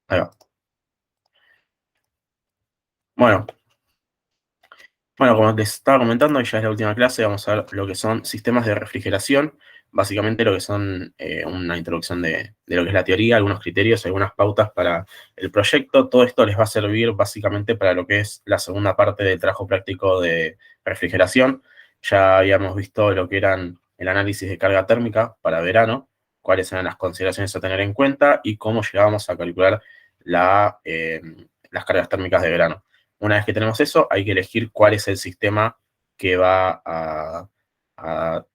Ahí va. Bueno, como les estaba comentando, ya es la última clase, vamos a ver lo que son sistemas de refrigeración, básicamente lo que son una introducción de lo que es la teoría, algunos criterios, algunas pautas para el proyecto. Todo esto les va a servir básicamente para lo que es la segunda parte del trabajo práctico de refrigeración. Ya habíamos visto lo que eran el análisis de carga térmica para verano, cuáles eran las consideraciones a tener en cuenta y cómo llegábamos a calcular las cargas térmicas de verano. Una vez que tenemos eso, hay que elegir cuál es el sistema que va a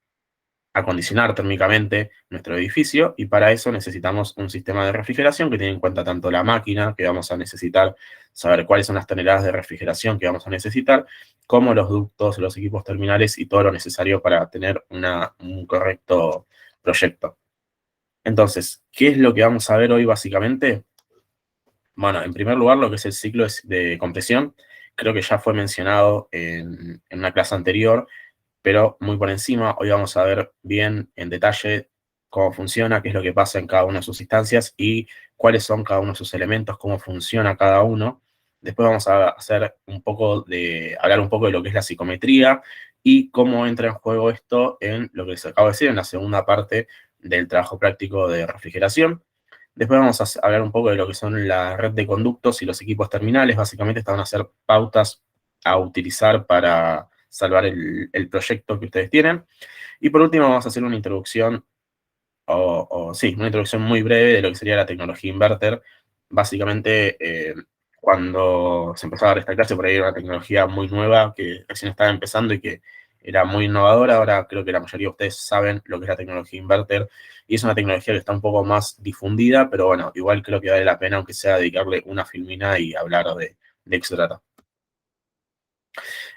acondicionar térmicamente nuestro edificio, y para eso necesitamos un sistema de refrigeración que tiene en cuenta tanto la máquina que vamos a necesitar, saber cuáles son las toneladas de refrigeración que vamos a necesitar, como los ductos, los equipos terminales y todo lo necesario para tener un correcto proyecto. Entonces, ¿qué es lo que vamos a ver hoy básicamente? Bueno, en primer lugar, lo que es el ciclo de compresión, creo que ya fue mencionado en una clase anterior, pero muy por encima. Hoy vamos a ver bien en detalle cómo funciona, qué es lo que pasa en cada una de sus instancias y cuáles son cada uno de sus elementos, cómo funciona cada uno. Después vamos a hablar un poco de lo que es la psicometría y cómo entra en juego esto en lo que les acabo de decir en la segunda parte del trabajo práctico de refrigeración. Después vamos a hablar un poco de lo que son la red de conductos y los equipos terminales. Básicamente estas van a ser pautas a utilizar para salvar el proyecto que ustedes tienen. Y por último vamos a hacer una introducción, una introducción muy breve de lo que sería la tecnología inverter. Básicamente, cuando se empezó a dar esta clase, por ahí era una tecnología muy nueva que recién estaba empezando y que era muy innovadora. Ahora creo que la mayoría de ustedes saben lo que es la tecnología inverter y es una tecnología que está un poco más difundida, pero bueno, igual creo que vale la pena, aunque sea dedicarle una filmina y hablar de qué se trata.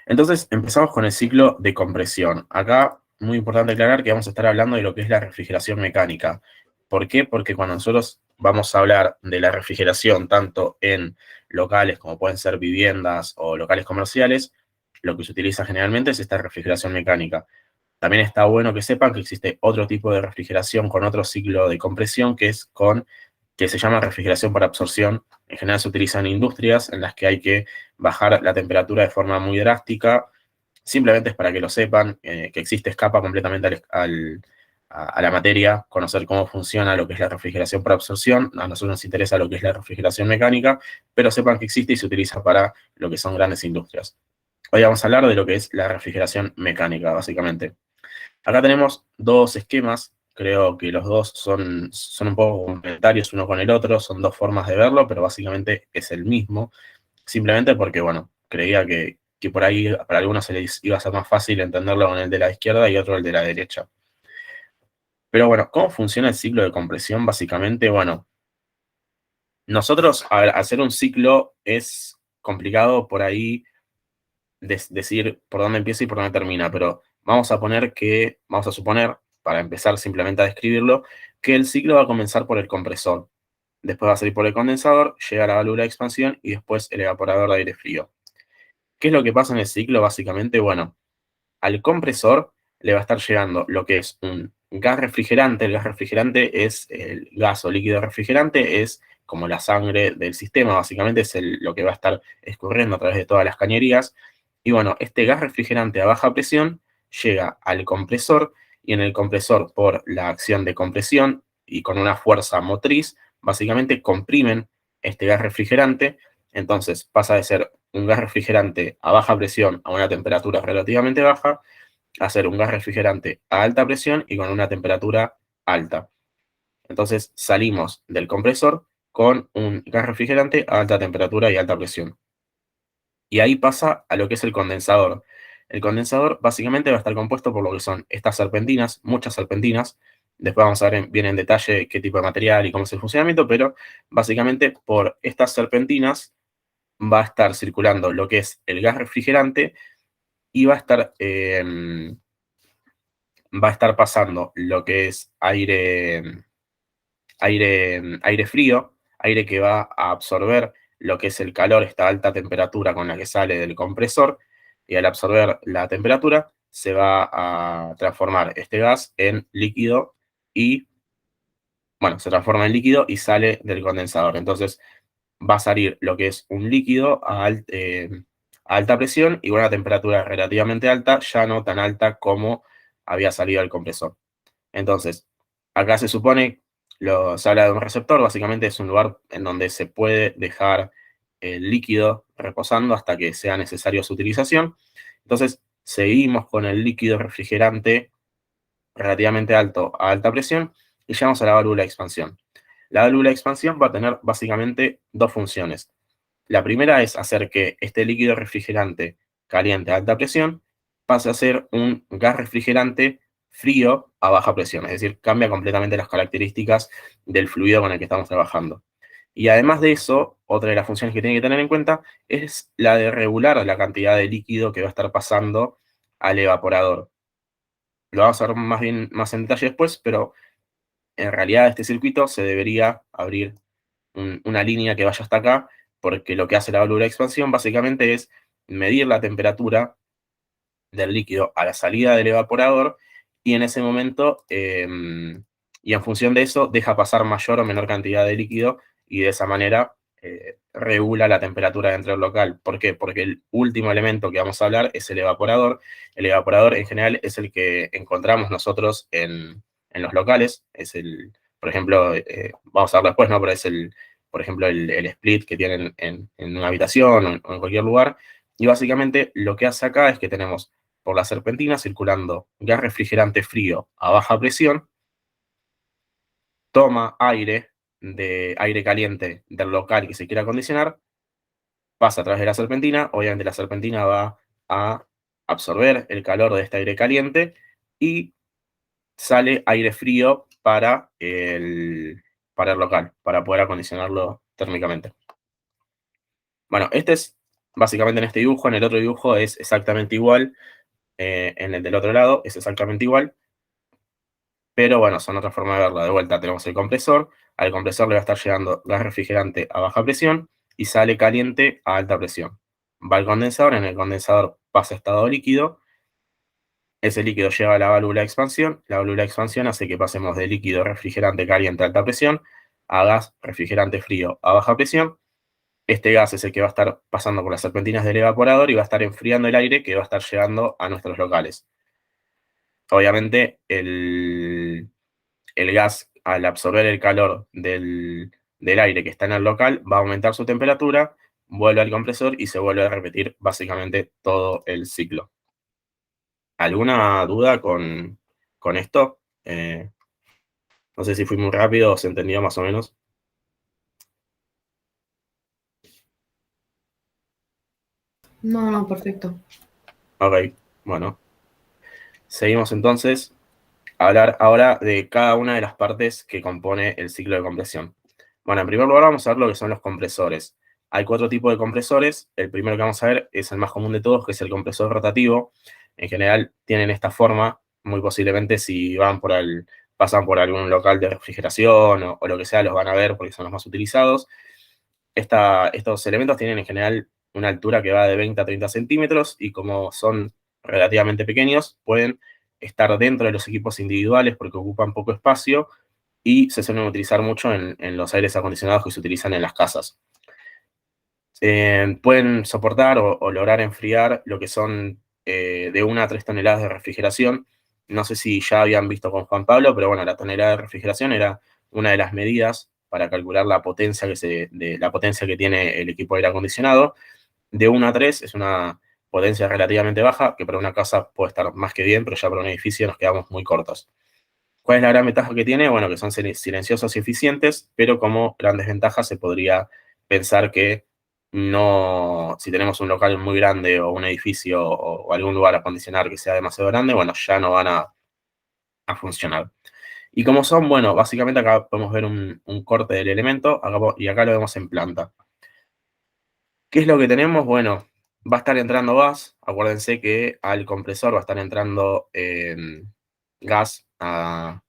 Entonces, empezamos con el ciclo de compresión. Acá, muy importante aclarar que vamos a estar hablando de lo que es la refrigeración mecánica. ¿Por qué? Porque cuando nosotros vamos a hablar de la refrigeración, tanto en locales como pueden ser viviendas o locales comerciales, lo que se utiliza generalmente es esta refrigeración mecánica. También está bueno que sepan que existe otro tipo de refrigeración con otro ciclo de compresión que se llama refrigeración por absorción. En general se utiliza en industrias en las que hay que bajar la temperatura de forma muy drástica. Simplemente es para que lo sepan, que existe, escapa completamente a la materia, conocer cómo funciona lo que es la refrigeración por absorción. A nosotros nos interesa lo que es la refrigeración mecánica, pero sepan que existe y se utiliza para lo que son grandes industrias. Hoy vamos a hablar de lo que es la refrigeración mecánica, básicamente. Acá tenemos dos esquemas, creo que los dos son un poco complementarios uno con el otro, son dos formas de verlo, pero básicamente es el mismo, simplemente porque, bueno, creía que por ahí para algunos se les iba a ser más fácil entenderlo con el de la izquierda y otro el de la derecha. Pero bueno, ¿cómo funciona el ciclo de compresión? Básicamente, bueno, nosotros al hacer un ciclo es complicado por ahí decir por dónde empieza y por dónde termina, pero vamos a suponer, para empezar simplemente a describirlo, que el ciclo va a comenzar por el compresor, después va a salir por el condensador, llega a la válvula de expansión y después el evaporador de aire frío. ¿Qué es lo que pasa en el ciclo? Básicamente, bueno, al compresor le va a estar llegando lo que es un gas refrigerante. El gas refrigerante es el gas o líquido refrigerante, es como la sangre del sistema, básicamente es lo que va a estar escurriendo a través de todas las cañerías. Y bueno, este gas refrigerante a baja presión llega al compresor y en el compresor, por la acción de compresión y con una fuerza motriz, básicamente comprimen este gas refrigerante. Entonces pasa de ser un gas refrigerante a baja presión a una temperatura relativamente baja a ser un gas refrigerante a alta presión y con una temperatura alta. Entonces salimos del compresor con un gas refrigerante a alta temperatura y alta presión. Y ahí pasa a lo que es el condensador. El condensador básicamente va a estar compuesto por lo que son estas serpentinas, muchas serpentinas. Después vamos a ver bien en detalle qué tipo de material y cómo es el funcionamiento, pero básicamente por estas serpentinas va a estar circulando lo que es el gas refrigerante y va a estar pasando lo que es aire frío, aire que va a absorber lo que es el calor, esta alta temperatura con la que sale del compresor, y al absorber la temperatura se va a transformar este gas en líquido y, bueno, se transforma en líquido y sale del condensador. Entonces, va a salir lo que es un líquido a alta presión y una temperatura relativamente alta, ya no tan alta como había salido el compresor. Entonces, acá se supone, se habla de un receptor, básicamente es un lugar en donde se puede dejar el líquido reposando hasta que sea necesario su utilización. Entonces, seguimos con el líquido refrigerante relativamente alto a alta presión y llegamos a la válvula de expansión. La válvula de expansión va a tener básicamente dos funciones. La primera es hacer que este líquido refrigerante caliente a alta presión pase a ser un gas refrigerante frío a baja presión, es decir, cambia completamente las características del fluido con el que estamos trabajando. Y además de eso, otra de las funciones que tiene que tener en cuenta es la de regular la cantidad de líquido que va a estar pasando al evaporador. Lo vamos a ver más en detalle después, pero en realidad este circuito se debería abrir una línea que vaya hasta acá, porque lo que hace la válvula de expansión básicamente es medir la temperatura del líquido a la salida del evaporador y en ese momento, y en función de eso, deja pasar mayor o menor cantidad de líquido y de esa manera regula la temperatura dentro del local. ¿Por qué? Porque el último elemento que vamos a hablar es el evaporador. El evaporador en general es el que encontramos nosotros en los locales. Es el, por ejemplo, vamos a verlo después, ¿no? Pero es el, por ejemplo, el split que tienen en una habitación o en cualquier lugar. Y básicamente lo que hace acá es que tenemos por la serpentina circulando gas refrigerante frío a baja presión, toma aire caliente del local que se quiera acondicionar, pasa a través de la serpentina, obviamente la serpentina va a absorber el calor de este aire caliente y sale aire frío para el local, para poder acondicionarlo térmicamente. Bueno, este es básicamente en este dibujo, en el otro dibujo es exactamente igual, en el del otro lado es exactamente igual, pero bueno, son otra forma de verlo. De vuelta tenemos el compresor, al compresor le va a estar llegando gas refrigerante a baja presión y sale caliente a alta presión. Va al condensador, en el condensador pasa a estado líquido, ese líquido llega a la válvula de expansión, la válvula de expansión hace que pasemos de líquido refrigerante caliente a alta presión a gas refrigerante frío a baja presión. Este gas es el que va a estar pasando por las serpentinas del evaporador y va a estar enfriando el aire que va a estar llegando a nuestros locales. Obviamente, el gas, al absorber el calor del aire que está en el local, va a aumentar su temperatura, vuelve al compresor y se vuelve a repetir básicamente todo el ciclo. ¿Alguna duda con esto? No sé si fui muy rápido o se entendió más o menos. No, no, perfecto. Ok, bueno. Seguimos entonces a hablar ahora de cada una de las partes que compone el ciclo de compresión. Bueno, en primer lugar vamos a ver lo que son los compresores. Hay cuatro tipos de compresores. El primero que vamos a ver es el más común de todos, que es el compresor rotativo. En general tienen esta forma, muy posiblemente si pasan por algún local de refrigeración o lo que sea, los van a ver porque son los más utilizados. Estos elementos tienen en general una altura que va de 20 a 30 centímetros y como son relativamente pequeños, pueden estar dentro de los equipos individuales porque ocupan poco espacio y se suelen utilizar mucho en los aires acondicionados que se utilizan en las casas. Pueden soportar o lograr enfriar lo que son de 1 a 3 toneladas de refrigeración. No sé si ya habían visto con Juan Pablo, pero bueno, la tonelada de refrigeración era una de las medidas para calcular la potencia la potencia que tiene el equipo de aire acondicionado. De 1 a 3 es una potencia relativamente baja, que para una casa puede estar más que bien, pero ya para un edificio nos quedamos muy cortos. ¿Cuál es la gran ventaja que tiene? Bueno, que son silenciosos y eficientes, pero como gran desventaja se podría pensar que no, si tenemos un local muy grande o un edificio o algún lugar a acondicionar que sea demasiado grande, bueno, ya no van a funcionar. Y como son, bueno, básicamente acá podemos ver un corte del elemento y acá lo vemos en planta. ¿Qué es lo que tenemos? Bueno, va a estar entrando gas. Acuérdense que al compresor va a estar entrando gas a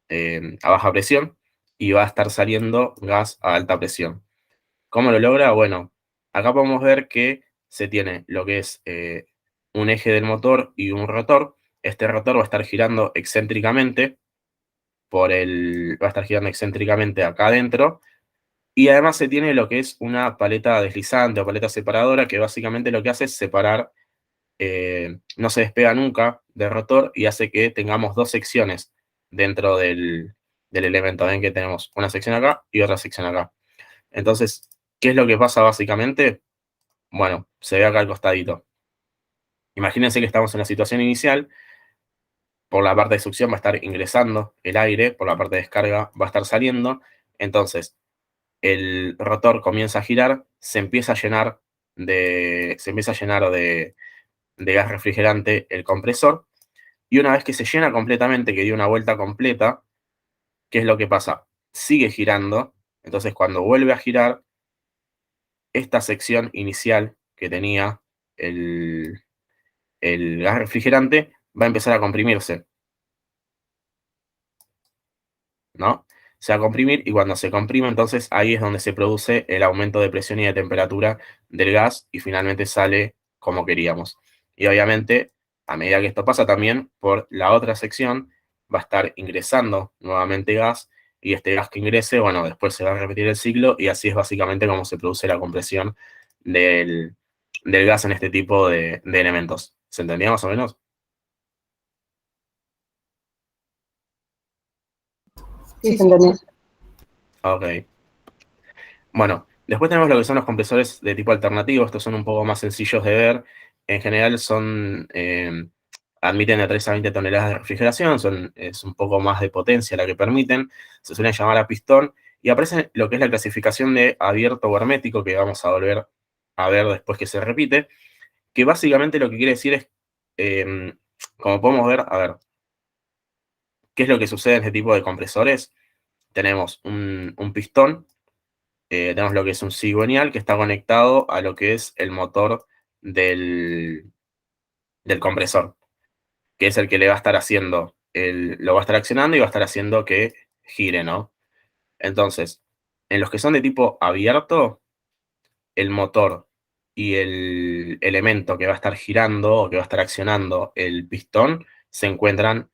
baja presión y va a estar saliendo gas a alta presión. ¿Cómo lo logra? Bueno, acá podemos ver que se tiene lo que es un eje del motor y un rotor. Este rotor va a estar girando excéntricamente va a estar girando excéntricamente acá adentro Y además se tiene lo que es una paleta deslizante o paleta separadora, que básicamente lo que hace es separar, no se despega nunca del rotor y hace que tengamos dos secciones dentro del elemento. Ven que tenemos una sección acá y otra sección acá. Entonces, ¿qué es lo que pasa básicamente? Bueno, se ve acá al costadito. Imagínense que estamos en la situación inicial. Por la parte de succión va a estar ingresando el aire, por la parte de descarga va a estar saliendo. Entonces, el rotor comienza a girar, se empieza a llenar de gas refrigerante el compresor, y una vez que se llena completamente, que dio una vuelta completa, ¿qué es lo que pasa? Sigue girando, entonces cuando vuelve a girar, esta sección inicial que tenía el, el gas refrigerante va a empezar a comprimirse, ¿no? Se va a comprimir, y cuando se comprime, entonces ahí es donde se produce el aumento de presión y de temperatura del gas y finalmente sale como queríamos. Y obviamente, a medida que esto pasa también, por la otra sección va a estar ingresando nuevamente gas, y este gas que ingrese, bueno, después se va a repetir el ciclo, y así es básicamente como se produce la compresión del, del gas en este tipo de elementos. ¿Se entendía más o menos? Sí, se entendió. Ok. Bueno, después tenemos lo que son los compresores de tipo alternativo. Estos son un poco más sencillos de ver. En general admiten de 3 a 20 toneladas de refrigeración, es un poco más de potencia la que permiten. Se suelen llamar a pistón y aparece lo que es la clasificación de abierto o hermético, que vamos a volver a ver después que se repite, que básicamente lo que quiere decir es, como podemos ver, a ver, ¿qué es lo que sucede en este tipo de compresores? Tenemos un pistón. Tenemos lo que es un cigüeñal que está conectado a lo que es el motor del compresor, que es el que le va a estar haciendo, lo va a estar accionando y va a estar haciendo que gire, ¿no? Entonces, en los que son de tipo abierto, el motor y el elemento que va a estar girando o que va a estar accionando el pistón se encuentran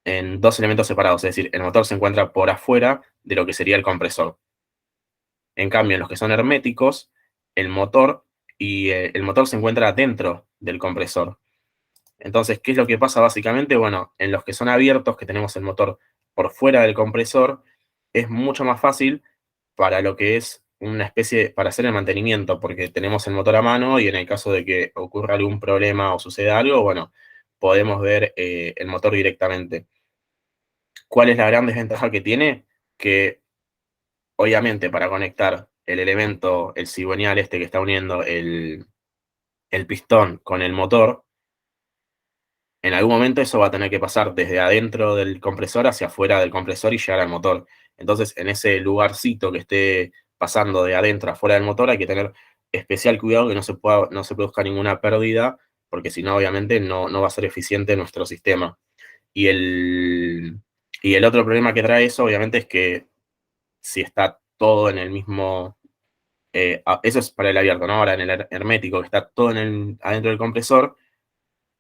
en dos elementos separados, es decir, el motor se encuentra por afuera de lo que sería el compresor. En cambio, en los que son herméticos, el motor el motor se encuentra dentro del compresor. Entonces, ¿qué es lo que pasa básicamente? Bueno, en los que son abiertos, que tenemos el motor por fuera del compresor, es mucho más fácil para lo que es una especie, para hacer el mantenimiento, porque tenemos el motor a mano y en el caso de que ocurra algún problema o suceda algo, bueno, podemos ver el motor directamente. ¿Cuál es la gran desventaja que tiene? Que obviamente para conectar el elemento, el cigüeñal este que está uniendo el pistón con el motor, en algún momento eso va a tener que pasar desde adentro del compresor hacia afuera del compresor y llegar al motor. Entonces, en ese lugarcito que esté pasando de adentro a afuera del motor, hay que tener especial cuidado que no se produzca ninguna pérdida, porque si no, obviamente, no va a ser eficiente nuestro sistema. Y y el otro problema que trae eso, obviamente, es que si está todo en el mismo eso es para el abierto, ¿no? Ahora en el hermético, que está todo adentro del compresor,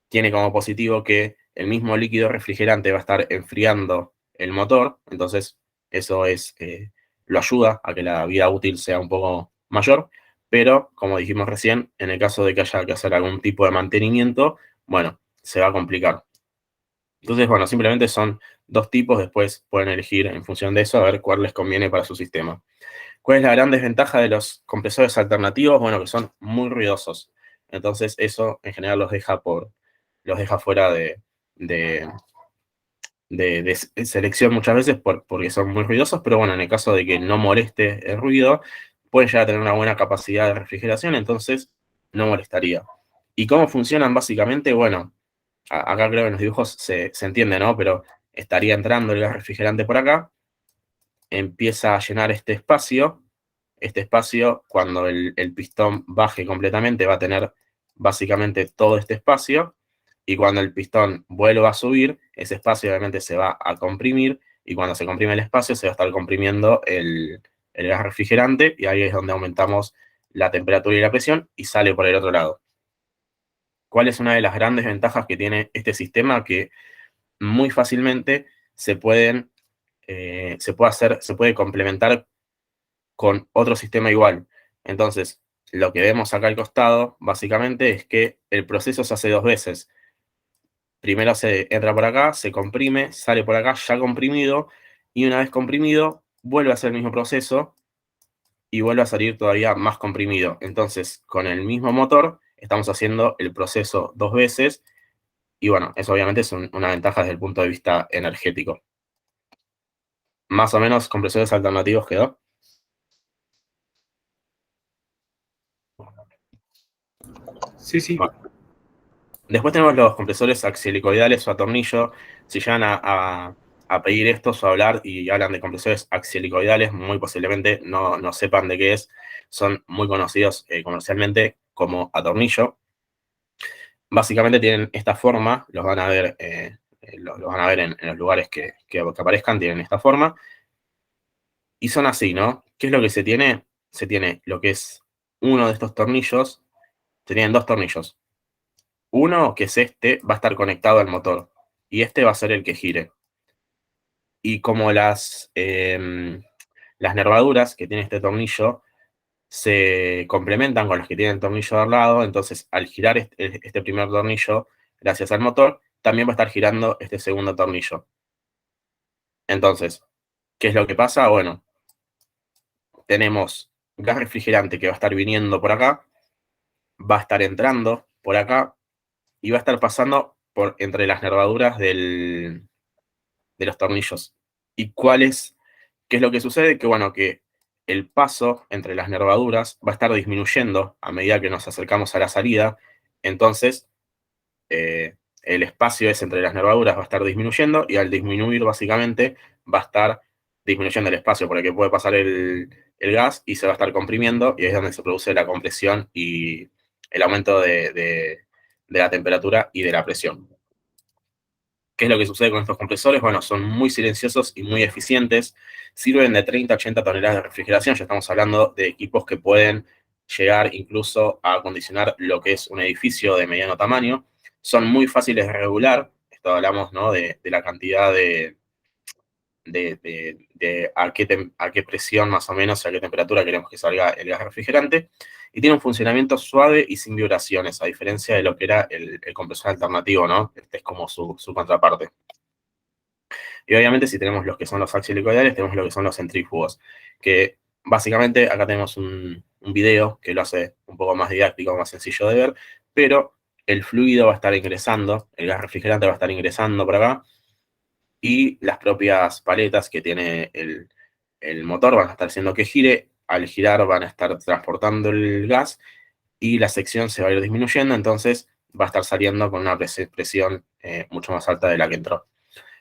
tiene como positivo que el mismo líquido refrigerante va a estar enfriando el motor, entonces eso lo ayuda a que la vida útil sea un poco mayor, pero como dijimos recién, en el caso de que haya que hacer algún tipo de mantenimiento, bueno, se va a complicar. Entonces, bueno, simplemente son dos tipos, después pueden elegir en función de eso a ver cuál les conviene para su sistema. ¿Cuál es la gran desventaja de los compresores alternativos? Bueno, que son muy ruidosos. Entonces, eso en general los deja fuera de, de selección muchas veces porque son muy ruidosos, pero bueno, en el caso de que no moleste el ruido, pueden llegar a tener una buena capacidad de refrigeración, entonces no molestaría. ¿Y cómo funcionan básicamente? Bueno, acá creo que en los dibujos se entiende, ¿no? Pero estaría entrando el gas refrigerante por acá, empieza a llenar este espacio. Este espacio, cuando el pistón baje completamente, va a tener básicamente todo este espacio, y cuando el pistón vuelva a subir, ese espacio obviamente se va a comprimir, y cuando se comprime el espacio se va a estar comprimiendo el gas refrigerante, y ahí es donde aumentamos la temperatura y la presión, y sale por el otro lado. ¿Cuál es una de las grandes ventajas que tiene este sistema? Que muy fácilmente se puede complementar con otro sistema igual. Entonces, lo que vemos acá al costado, básicamente, es que el proceso se hace dos veces. Primero se entra por acá, se comprime, sale por acá ya comprimido, y una vez comprimido, vuelve a hacer el mismo proceso y vuelve a salir todavía más comprimido. Entonces, con el mismo motor, estamos haciendo el proceso dos veces, y bueno, eso obviamente es una ventaja desde el punto de vista energético. Más o menos compresores alternativos quedó. Sí, sí. Bueno. Después tenemos los compresores axial-helicoidales o a tornillo. Si llegan a pedir estos o a hablar y hablan de compresores axial-helicoidales, muy posiblemente no sepan de qué es. Son muy conocidos comercialmente como a tornillo. Básicamente tienen esta forma, los van a ver, los van a ver en los lugares que aparezcan, tienen esta forma. Y son así, ¿no? ¿Qué es lo que se tiene? Se tiene lo que es uno de estos tornillos, se tienen dos tornillos. Uno, que es este, va a estar conectado al motor. Y este va a ser el que gire. Y como las nervaduras que tiene este tornillo se complementan con las que tiene el tornillo de al lado, entonces al girar este primer tornillo, gracias al motor, también va a estar girando este segundo tornillo. Entonces, ¿qué es lo que pasa? Bueno, tenemos gas refrigerante que va a estar viniendo por acá, va a estar entrando por acá y va a estar pasando por entre las nervaduras de los tornillos. ¿Y qué es lo que sucede? Que bueno, que el paso entre las nervaduras va a estar disminuyendo a medida que nos acercamos a la salida. Entonces, el espacio es entre las nervaduras va a estar disminuyendo, y al disminuir básicamente va a estar disminuyendo el espacio por el que puede pasar el gas, y se va a estar comprimiendo, y ahí es donde se produce la compresión y el aumento de la temperatura y de la presión. ¿Qué es lo que sucede con estos compresores? Bueno, son muy silenciosos y muy eficientes. Sirven de 30 a 80 toneladas de refrigeración. Ya estamos hablando de equipos que pueden llegar incluso a acondicionar lo que es un edificio de mediano tamaño. Son muy fáciles de regular. Esto hablamos, ¿no?, de la cantidad de a qué presión más o menos, a qué temperatura queremos que salga el gas refrigerante. Y tiene un funcionamiento suave y sin vibraciones, a diferencia de lo que era el compresor alternativo, ¿no? Este es como su contraparte. Y obviamente si tenemos los que son los axial-helicoidales, tenemos lo que son los centrífugos, que básicamente acá tenemos un video que lo hace un poco más didáctico, más sencillo de ver, pero el fluido va a estar ingresando, el gas refrigerante va a estar ingresando por acá, y las propias paletas que tiene el motor van a estar haciendo que gire. Al girar van a estar transportando el gas y la sección se va a ir disminuyendo, entonces va a estar saliendo con una presión mucho más alta de la que entró.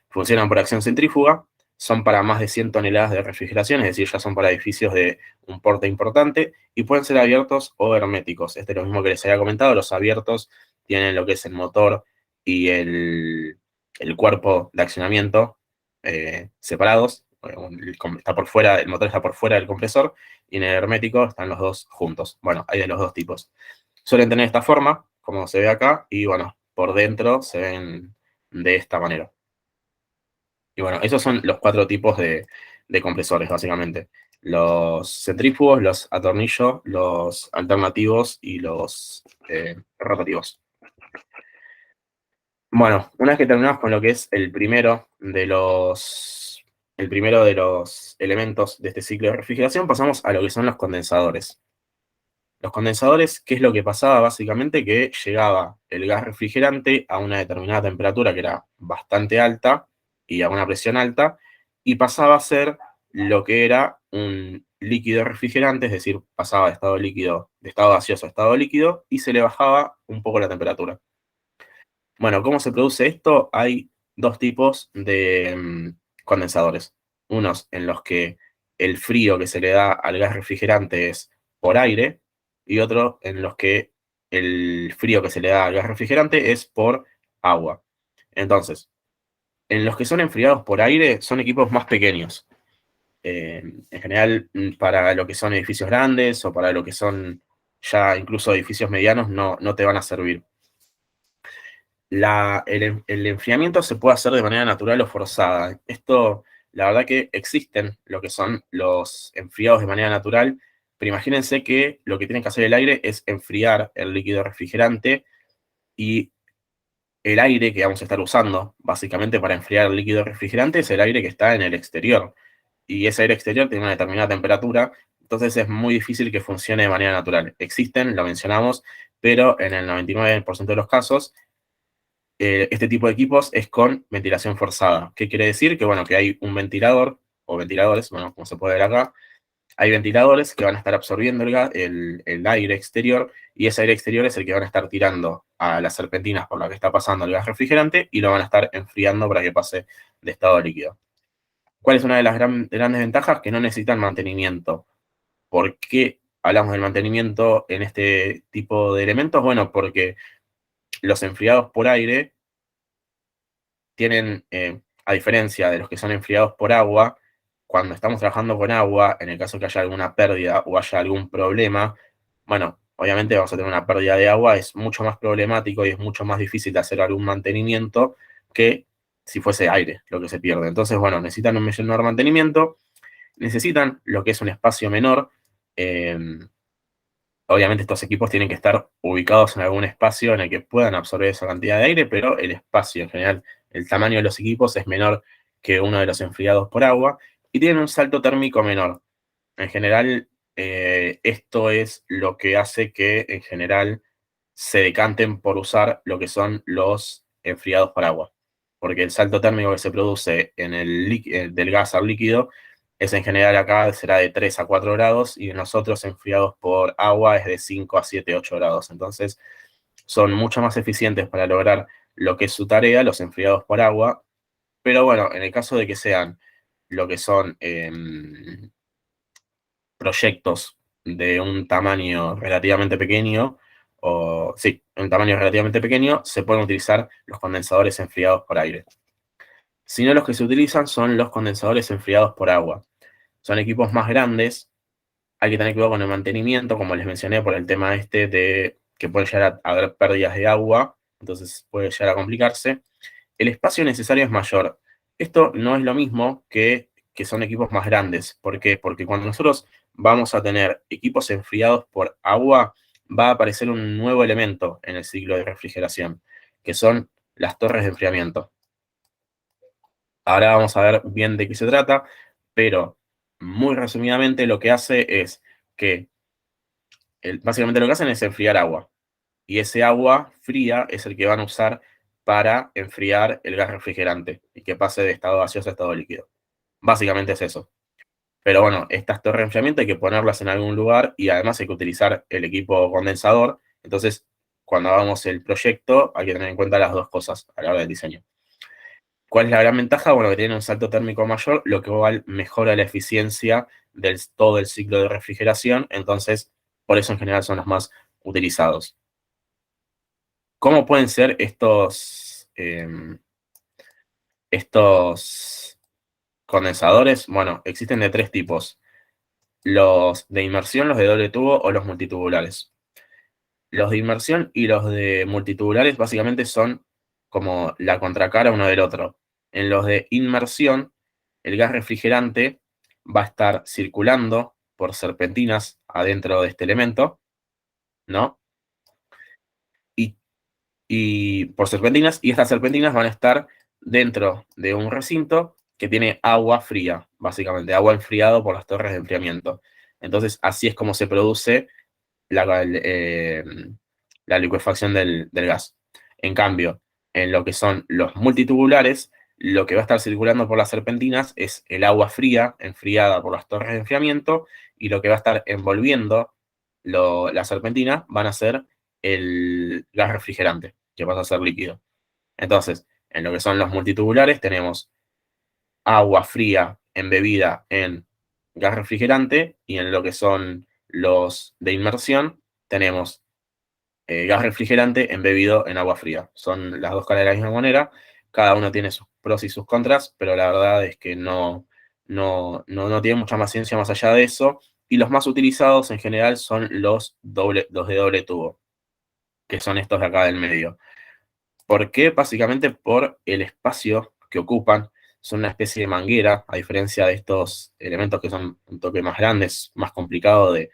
Funcionan por acción centrífuga, son para más de 100 toneladas de refrigeración, es decir, ya son para edificios de un porte importante, y pueden ser abiertos o herméticos. Este es lo mismo que les había comentado. Los abiertos tienen lo que es el motor y el cuerpo de accionamiento separados. Está por fuera, el motor está por fuera del compresor, y en el hermético están los dos juntos. Bueno, hay de los dos tipos. Suelen tener esta forma, como se ve acá, y bueno, por dentro se ven de esta manera. Y bueno, esos son los cuatro tipos de compresores, básicamente. Los centrífugos, los a tornillo, los alternativos y los rotativos. Bueno, una vez que terminamos con lo que es el primero de los elementos de este ciclo de refrigeración, pasamos a lo que son los condensadores. Los condensadores, ¿qué es lo que pasaba? Básicamente que llegaba el gas refrigerante a una determinada temperatura que era bastante alta y a una presión alta, y pasaba a ser lo que era un líquido refrigerante, es decir, pasaba de estado líquido, de estado gaseoso a estado líquido, y se le bajaba un poco la temperatura. Bueno, ¿cómo se produce esto? Hay dos tipos de condensadores. Unos en los que el frío que se le da al gas refrigerante es por aire, y otro en los que el frío que se le da al gas refrigerante es por agua. Entonces, en los que son enfriados por aire son equipos más pequeños. En general, para lo que son edificios grandes o para lo que son ya incluso edificios medianos, no te van a servir. El enfriamiento se puede hacer de manera natural o forzada. Esto la verdad que existen lo que son los enfriados de manera natural, pero imagínense que lo que tiene que hacer el aire es enfriar el líquido refrigerante y el aire que vamos a estar usando básicamente para enfriar el líquido refrigerante es el aire que está en el exterior. Y ese aire exterior tiene una determinada temperatura, entonces es muy difícil que funcione de manera natural. Existen, lo mencionamos, pero en el 99% de los casos, este tipo de equipos es con ventilación forzada. ¿Qué quiere decir? Que, bueno, que hay un ventilador, o ventiladores, bueno, como se puede ver acá, hay ventiladores que van a estar absorbiendo el aire exterior, y ese aire exterior es el que van a estar tirando a las serpentinas por la que está pasando el gas refrigerante, y lo van a estar enfriando para que pase de estado líquido. ¿Cuál es una de las grandes ventajas? Que no necesitan mantenimiento. ¿Por qué hablamos del mantenimiento en este tipo de elementos? Bueno, porque los enfriados por aire tienen, a diferencia de los que son enfriados por agua, cuando estamos trabajando con agua, en el caso que haya alguna pérdida o haya algún problema, bueno, obviamente vamos a tener una pérdida de agua, es mucho más problemático y es mucho más difícil de hacer algún mantenimiento que si fuese aire lo que se pierde. Entonces, bueno, necesitan un menor mantenimiento, necesitan lo que es un espacio menor. Obviamente estos equipos tienen que estar ubicados en algún espacio en el que puedan absorber esa cantidad de aire, pero el espacio en general, el tamaño de los equipos es menor que uno de los enfriados por agua y tienen un salto térmico menor. En general, esto es lo que hace que en general se decanten por usar lo que son los enfriados por agua, porque el salto térmico que se produce en del gas al líquido es en general acá será de 3 a 4 grados y en nosotros enfriados por agua es de 5 a 7, 8 grados. Entonces son mucho más eficientes para lograr lo que es su tarea, los enfriados por agua. Pero bueno, en el caso de que sean lo que son proyectos de un tamaño relativamente pequeño, o sí, un tamaño relativamente pequeño, se pueden utilizar los condensadores enfriados por aire. Si no, los que se utilizan son los condensadores enfriados por agua. Son equipos más grandes, hay que tener cuidado con el mantenimiento, como les mencioné, por el tema este de que puede llegar a haber pérdidas de agua, entonces puede llegar a complicarse. El espacio necesario es mayor. Esto no es lo mismo que son equipos más grandes. ¿Por qué? Porque cuando nosotros vamos a tener equipos enfriados por agua, va a aparecer un nuevo elemento en el ciclo de refrigeración, que son las torres de enfriamiento. Ahora vamos a ver bien de qué se trata, pero muy resumidamente lo que hace es que, básicamente lo que hacen es enfriar agua. Y ese agua fría es el que van a usar para enfriar el gas refrigerante y que pase de estado gaseoso a estado líquido. Básicamente es eso. Pero bueno, estas torres de enfriamiento hay que ponerlas en algún lugar y además hay que utilizar el equipo condensador. Entonces, cuando hagamos el proyecto, hay que tener en cuenta las dos cosas a la hora del diseño. ¿Cuál es la gran ventaja? Bueno, que tiene un salto térmico mayor, lo que igual mejora la eficiencia de todo el ciclo de refrigeración. Entonces, por eso en general son los más utilizados. ¿Cómo pueden ser estos condensadores? Bueno, existen de tres tipos. Los de inmersión, los de doble tubo o los multitubulares. Los de inmersión y los de multitubulares básicamente son como la contracara uno del otro. En los de inmersión, el gas refrigerante va a estar circulando por serpentinas adentro de este elemento, ¿no? Y por serpentinas, y estas serpentinas van a estar dentro de un recinto que tiene agua fría, básicamente, agua enfriado por las torres de enfriamiento. Entonces, así es como se produce la liquefacción del gas. En cambio, en lo que son los multitubulares, lo que va a estar circulando por las serpentinas es el agua fría, enfriada por las torres de enfriamiento, y lo que va a estar envolviendo la serpentina van a ser el gas refrigerante, que pasa a ser líquido. Entonces, en lo que son los multitubulares tenemos agua fría embebida en gas refrigerante, y en lo que son los de inmersión tenemos gas refrigerante embebido en agua fría. Son las dos caras de la misma moneda, cada uno tiene sus pros y sus contras, pero la verdad es que no tiene mucha más ciencia más allá de eso, y los más utilizados en general son los de doble tubo, que son estos de acá del medio. ¿Por qué? Básicamente por el espacio que ocupan. son una especie de manguera, a diferencia de estos elementos que son un toque más grandes, más complicado de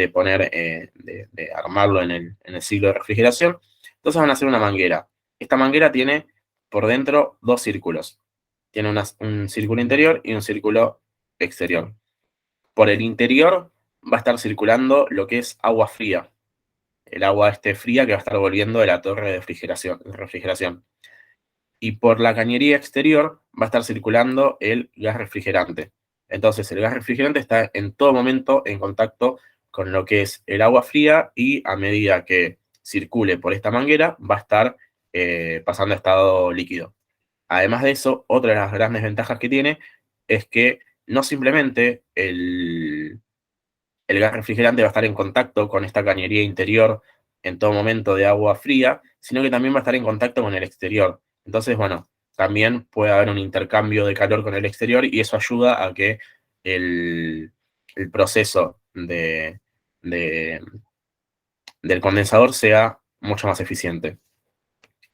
poner, de armarlo en el ciclo de refrigeración. Entonces van a hacer una manguera. Esta manguera tiene por dentro dos círculos. Tiene un círculo interior y un círculo exterior. Por el interior va a estar circulando lo que es agua fría. El agua fría que va a estar volviendo de la torre de refrigeración. Y por la cañería exterior va a estar circulando el gas refrigerante. Entonces el gas refrigerante está en todo momento en contacto con lo que es el agua fría y a medida que circule por esta manguera va a estar pasando a estado líquido. Además de eso, otra de las grandes ventajas que tiene es que no simplemente el gas refrigerante va a estar en contacto con esta cañería interior en todo momento de agua fría, sino que también va a estar en contacto con el exterior. Entonces, bueno, también puede haber un intercambio de calor con el exterior y eso ayuda a que el proceso del condensador sea mucho más eficiente.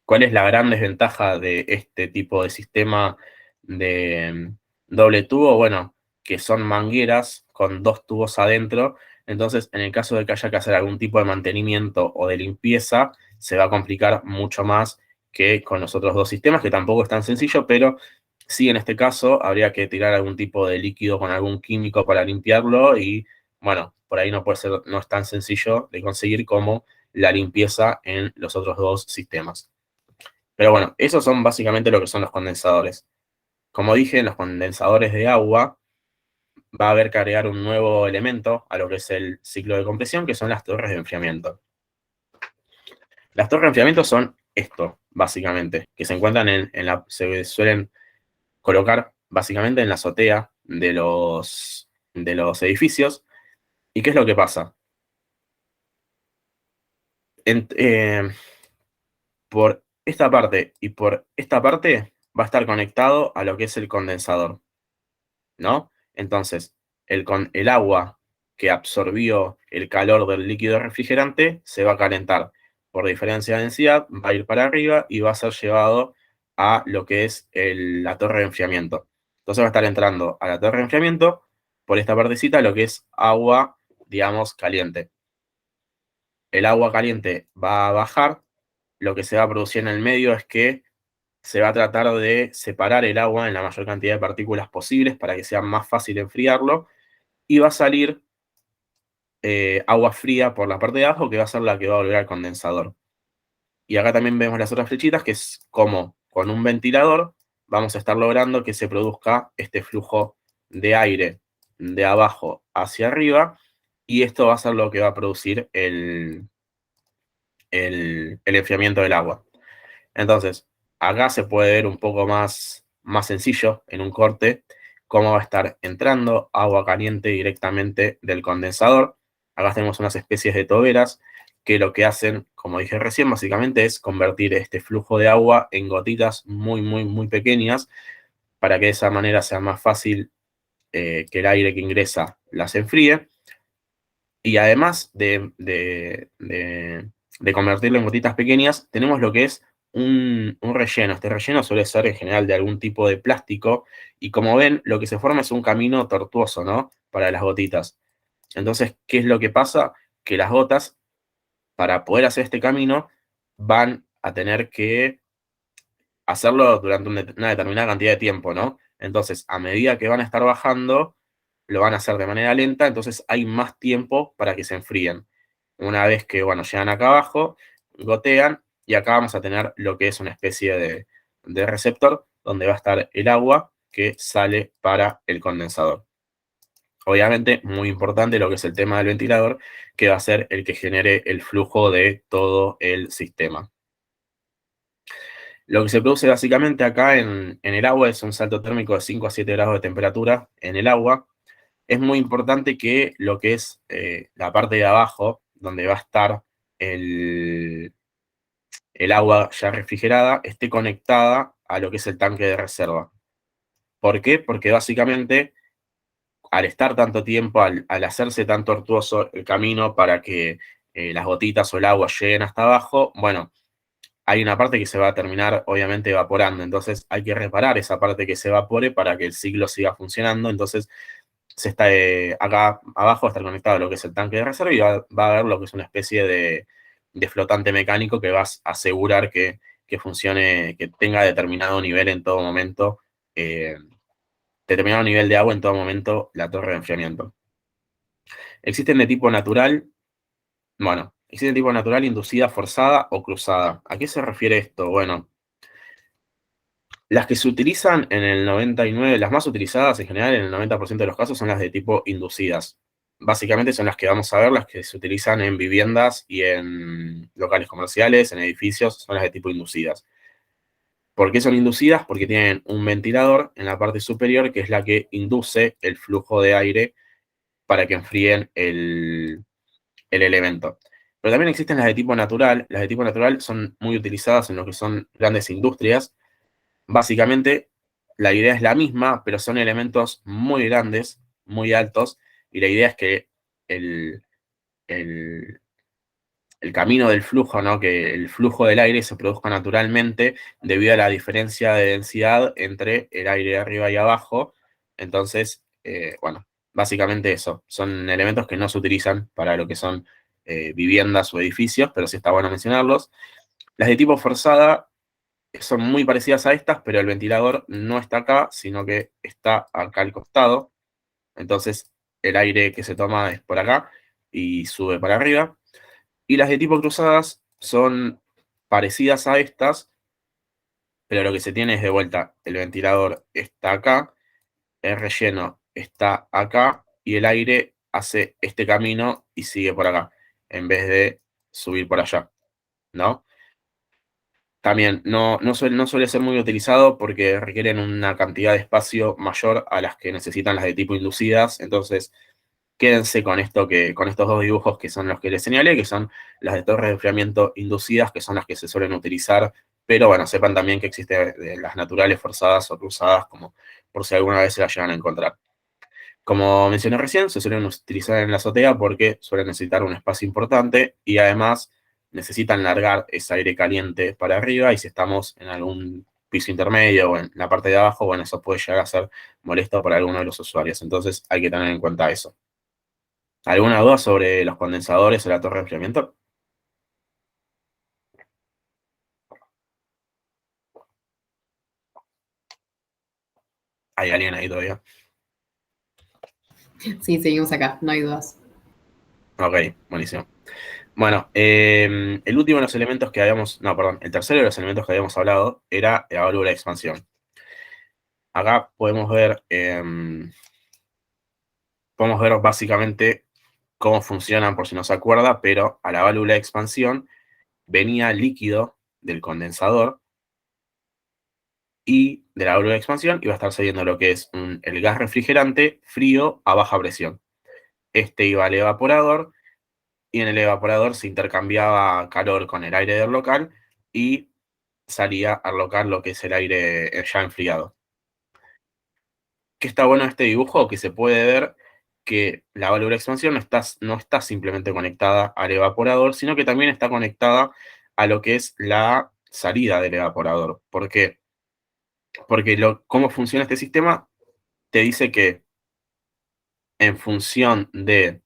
¿Cuál es la gran desventaja de este tipo de sistema de doble tubo? Bueno, que son mangueras con dos tubos adentro. Entonces, en el caso de que haya que hacer algún tipo de mantenimiento o de limpieza, se va a complicar mucho más que con los otros dos sistemas, que tampoco es tan sencillo, pero sí en este caso habría que tirar algún tipo de líquido con algún químico para limpiarlo y, bueno, por ahí no es tan sencillo de conseguir como la limpieza en los otros dos sistemas. Pero bueno, esos son básicamente lo que son los condensadores. Como dije, en los condensadores de agua va a haber que agregar un nuevo elemento a lo que es el ciclo de compresión, que son las torres de enfriamiento. Las torres de enfriamiento son esto, básicamente, que se encuentran se suelen colocar básicamente en la azotea de los edificios. ¿Y qué es lo que pasa? Por esta parte y por esta parte va a estar conectado a lo que es el condensador, ¿no? Entonces, el agua que absorbió el calor del líquido refrigerante se va a calentar. Por diferencia de densidad, va a ir para arriba y va a ser llevado a lo que es la torre de enfriamiento. Entonces va a estar entrando a la torre de enfriamiento por esta partecita lo que es agua, digamos, caliente. El agua caliente va a bajar. Lo que se va a producir en el medio es que se va a tratar de separar el agua en la mayor cantidad de partículas posibles para que sea más fácil enfriarlo, y va a salir agua fría por la parte de abajo, que va a ser la que va a volver al condensador. Y acá también vemos las otras flechitas, que es como con un ventilador vamos a estar logrando que se produzca este flujo de aire de abajo hacia arriba, y esto va a ser lo que va a producir el enfriamiento del agua. Entonces, acá se puede ver un poco más sencillo en un corte cómo va a estar entrando agua caliente directamente del condensador. Acá tenemos unas especies de toberas que lo que hacen, como dije recién, básicamente es convertir este flujo de agua en gotitas muy, muy, muy pequeñas para que de esa manera sea más fácil que el aire que ingresa las enfríe. Y además de convertirlo en gotitas pequeñas, tenemos lo que es un relleno. Este relleno suele ser en general de algún tipo de plástico, y como ven, lo que se forma es un camino tortuoso, ¿no? Para las gotitas. Entonces, ¿qué es lo que pasa? Que las gotas, para poder hacer este camino, van a tener que hacerlo durante una determinada cantidad de tiempo, ¿no? Entonces, a medida que van a estar bajando, lo van a hacer de manera lenta, entonces hay más tiempo para que se enfríen. Una vez que, bueno, llegan acá abajo, gotean, y acá vamos a tener lo que es una especie de receptor donde va a estar el agua que sale para el condensador. Obviamente, muy importante lo que es el tema del ventilador, que va a ser el que genere el flujo de todo el sistema. Lo que se produce básicamente acá en el agua es un salto térmico de 5 a 7 grados de temperatura en el agua. Es muy importante que lo que es la parte de abajo, donde va a estar el agua ya refrigerada, esté conectada a lo que es el tanque de reserva. ¿Por qué? Porque básicamente, al estar tanto tiempo, al hacerse tan tortuoso el camino para que las gotitas o el agua lleguen hasta abajo, bueno, hay una parte que se va a terminar, obviamente, evaporando. Entonces hay que reparar esa parte que se evapore para que el ciclo siga funcionando. Entonces, acá abajo va a estar conectado a lo que es el tanque de reserva y va a haber lo que es una especie de flotante mecánico que va a asegurar que funcione, que tenga determinado nivel en todo momento, determinado nivel de agua en todo momento la torre de enfriamiento. Existen de tipo natural, bueno, existe de tipo natural, inducida, forzada o cruzada. ¿A qué se refiere esto? Bueno, las que se utilizan en el 99, las más utilizadas en general en el 90% de los casos son las de tipo inducidas. Básicamente son las que vamos a ver, las que se utilizan en viviendas y en locales comerciales, en edificios, son las de tipo inducidas. ¿Por qué son inducidas? Porque tienen un ventilador en la parte superior que es la que induce el flujo de aire para que enfríen el elemento. Pero también existen las de tipo natural. Las de tipo natural son muy utilizadas en lo que son grandes industrias. Básicamente, la idea es la misma, pero son elementos muy grandes, muy altos, y la idea es que el, el, el camino del flujo, ¿no? Que el flujo del aire se produzca naturalmente debido a la diferencia de densidad entre el aire de arriba y abajo. Entonces, bueno, básicamente eso. Son elementos que no se utilizan para lo que son viviendas o edificios, pero sí está bueno mencionarlos. Las de tipo forzada son muy parecidas a estas, pero el ventilador no está acá, sino que está acá al costado. Entonces, el aire que se toma es por acá y sube para arriba. Y las de tipo cruzadas son parecidas a estas, pero lo que se tiene es de vuelta, el ventilador está acá, el relleno está acá y el aire hace este camino y sigue por acá, en vez de subir por allá, ¿no? También no suele ser muy utilizado porque requieren una cantidad de espacio mayor a las que necesitan las de tipo inducidas. Entonces, quédense con con estos dos dibujos que son los que les señalé, que son las de torres de enfriamiento inducidas, que son las que se suelen utilizar. Pero bueno, sepan también que existen las naturales forzadas o cruzadas, como por si alguna vez se las llegan a encontrar. Como mencioné recién, se suelen utilizar en la azotea porque suelen necesitar un espacio importante y además necesitan largar ese aire caliente para arriba, y si estamos en algún piso intermedio o en la parte de abajo, bueno, eso puede llegar a ser molesto para alguno de los usuarios. Entonces hay que tener en cuenta eso. ¿Alguna duda sobre los condensadores o la torre de enfriamiento? ¿Hay alguien ahí todavía? Sí, seguimos acá, no hay dudas. Ok, buenísimo. Bueno, el último de los elementos que habíamos, no, perdón, el tercero de los elementos que habíamos hablado era la válvula de expansión. Acá podemos ver básicamente cómo funcionan, por si no se acuerda, pero a la válvula de expansión venía líquido del condensador y de la válvula de expansión iba a estar saliendo lo que es el gas refrigerante frío a baja presión. Este iba al evaporador y en el evaporador se intercambiaba calor con el aire del local y salía al local lo que es el aire ya enfriado. ¿Qué está bueno de este dibujo? Que se puede ver que la válvula de expansión no está simplemente conectada al evaporador, sino que también está conectada a lo que es la salida del evaporador. ¿Por qué? Porque cómo funciona este sistema te dice que en función de,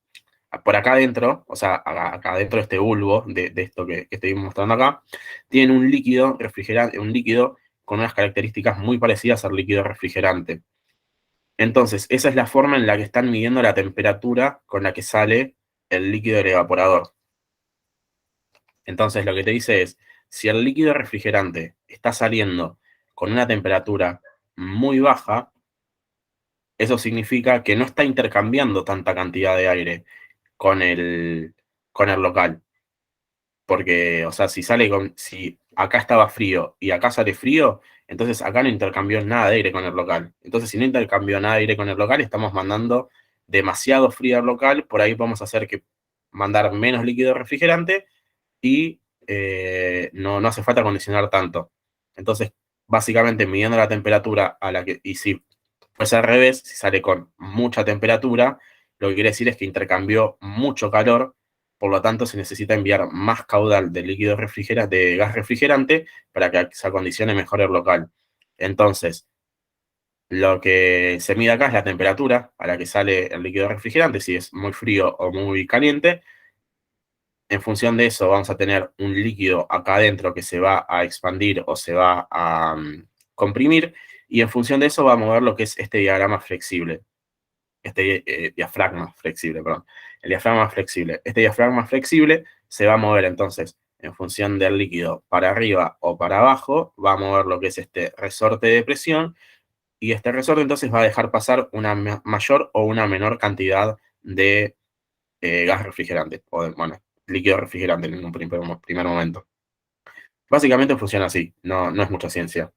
por acá adentro, o sea, acá adentro de este bulbo, de esto que estoy mostrando acá, tiene un líquido refrigerante, un líquido con unas características muy parecidas al líquido refrigerante. Entonces, esa es la forma en la que están midiendo la temperatura con la que sale el líquido del evaporador. Entonces, lo que te dice es, si el líquido refrigerante está saliendo con una temperatura muy baja, eso significa que no está intercambiando tanta cantidad de aire con con el local. Porque, o sea, si acá estaba frío y acá sale frío, entonces acá no intercambió nada de aire con el local. Entonces, si no intercambió nada de aire con el local, estamos mandando demasiado frío al local, por ahí vamos a hacer que mandar menos líquido refrigerante y no hace falta acondicionar tanto. Entonces, básicamente midiendo la temperatura y si fuese al revés, si sale con mucha temperatura, lo que quiere decir es que intercambió mucho calor por lo tanto se necesita enviar más caudal de líquido de gas refrigerante para que se acondicione mejor el local. Entonces, lo que se mide acá es la temperatura a la que sale el líquido refrigerante, si es muy frío o muy caliente. En función de eso vamos a tener un líquido acá adentro que se va a expandir o se va a comprimir, y en función de eso va a mover lo que es este diagrama flexible, diafragma flexible, perdón. El diafragma flexible. Este diafragma flexible se va a mover entonces en función del líquido para arriba o para abajo, va a mover lo que es este resorte de presión, y este resorte entonces va a dejar pasar una mayor o una menor cantidad de gas refrigerante, o bueno, líquido refrigerante en un primer momento. Básicamente funciona así, no es mucha ciencia.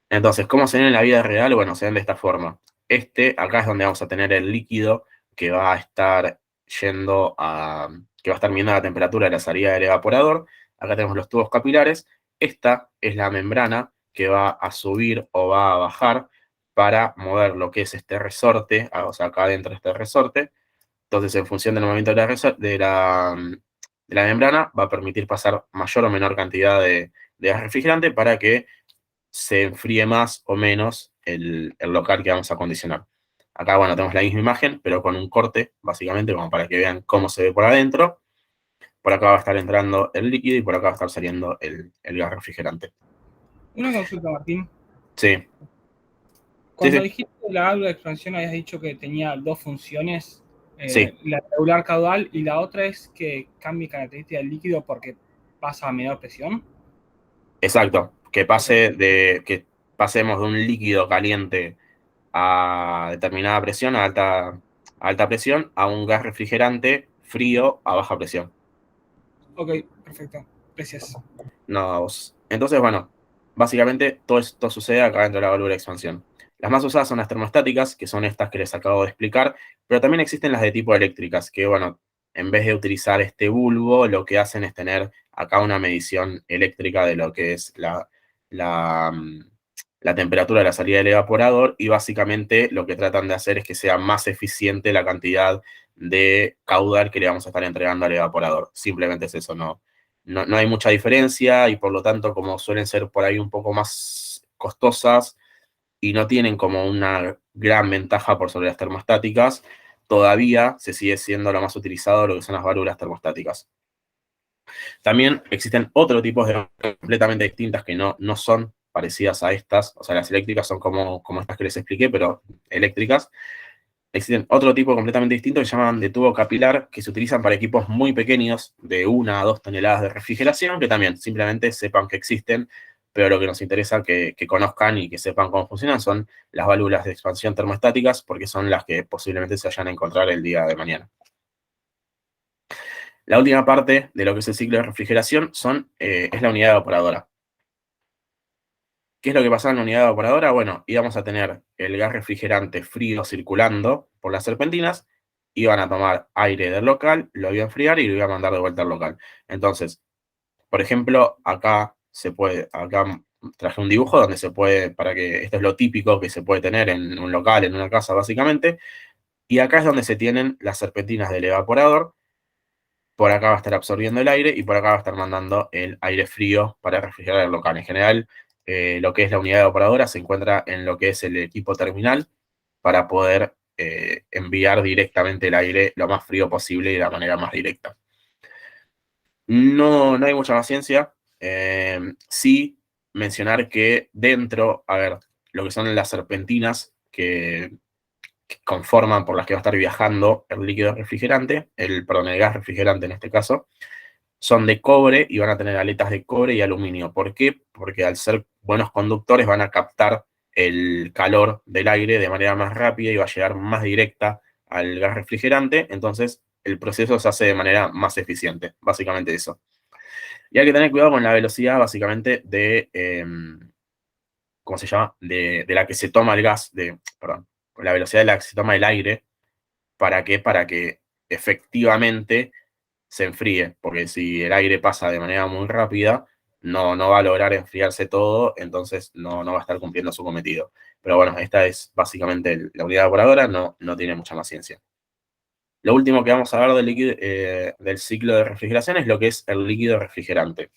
Entonces, ¿cómo se ven en la vida real? Bueno, se ven de esta forma. Acá es donde vamos a tener el líquido que va a estar que va a estar midiendo la temperatura de la salida del evaporador. Acá tenemos los tubos capilares. Esta es la membrana que va a subir o va a bajar para mover lo que es este resorte, o sea, acá dentro de este resorte. Entonces, en función del movimiento de la membrana, va a permitir pasar mayor o menor cantidad de gas refrigerante para que se enfríe más o menos el local que vamos a acondicionar. Acá, bueno, tenemos la misma imagen, pero con un corte, básicamente, como para que vean cómo se ve por adentro. Por acá va a estar entrando el líquido y por acá va a estar saliendo el gas refrigerante. Una consulta, Martín. Sí. Cuando dijiste la válvula de expansión, habías dicho que tenía dos funciones. Sí. La regular caudal y la otra es que cambie característica del líquido porque pasa a menor presión. Exacto. Que pasemos de un líquido caliente a determinada presión, a alta presión, a un gas refrigerante frío a baja presión. Ok, perfecto. Gracias. No, entonces, bueno, básicamente todo esto sucede acá dentro de la válvula de expansión. Las más usadas son las termostáticas, que son estas que les acabo de explicar, pero también existen las de tipo eléctricas, que, bueno, en vez de utilizar este bulbo, lo que hacen es tener acá una medición eléctrica de lo que es la temperatura de la salida del evaporador, y básicamente lo que tratan de hacer es que sea más eficiente la cantidad de caudal que le vamos a estar entregando al evaporador. Simplemente es eso, no hay mucha diferencia, y por lo tanto, como suelen ser por ahí un poco más costosas y no tienen como una gran ventaja por sobre las termostáticas, todavía se sigue siendo lo más utilizado lo que son las válvulas termostáticas. También existen otros tipos de válvulas completamente distintas que no son parecidas a estas. O sea, las eléctricas son como estas que les expliqué, pero eléctricas. Existen otro tipo completamente distinto que se llaman de tubo capilar, que se utilizan para equipos muy pequeños, de 1 a 2 toneladas de refrigeración, que también simplemente sepan que existen, pero lo que nos interesa que conozcan y que sepan cómo funcionan son las válvulas de expansión termostáticas, porque son las que posiblemente se vayan a encontrar el día de mañana. La última parte de lo que es el ciclo de refrigeración es la unidad evaporadora. ¿Qué es lo que pasa en la unidad evaporadora? Bueno, íbamos a tener el gas refrigerante frío circulando por las serpentinas, iban a tomar aire del local, lo iba a enfriar y lo iba a mandar de vuelta al local. Entonces, por ejemplo, acá traje un dibujo donde se puede, para que esto es lo típico que se puede tener en un local, en una casa básicamente, y acá es donde se tienen las serpentinas del evaporador. Por acá va a estar absorbiendo el aire y por acá va a estar mandando el aire frío para refrigerar el local. En general, lo que es la unidad evaporadora se encuentra en lo que es el equipo terminal para poder enviar directamente el aire lo más frío posible y de la manera más directa. No hay mucha más ciencia. Sí mencionar que dentro, a ver, lo que son las serpentinas que conforman, por las que va a estar viajando el líquido refrigerante, el gas refrigerante en este caso, son de cobre y van a tener aletas de cobre y aluminio. ¿Por qué? Porque al ser buenos conductores van a captar el calor del aire de manera más rápida y va a llegar más directa al gas refrigerante, entonces el proceso se hace de manera más eficiente, básicamente eso. Y hay que tener cuidado con la velocidad, básicamente, ¿cómo se llama? De la que se toma el gas, perdón, con la velocidad de la que se toma el aire. ¿Para qué? Para que efectivamente se enfríe, porque si el aire pasa de manera muy rápida, no va a lograr enfriarse todo, entonces no va a estar cumpliendo su cometido. Pero bueno, esta es básicamente la unidad evaporadora, no tiene mucha más ciencia. Lo último que vamos a ver del ciclo de refrigeración es lo que es el líquido refrigerante.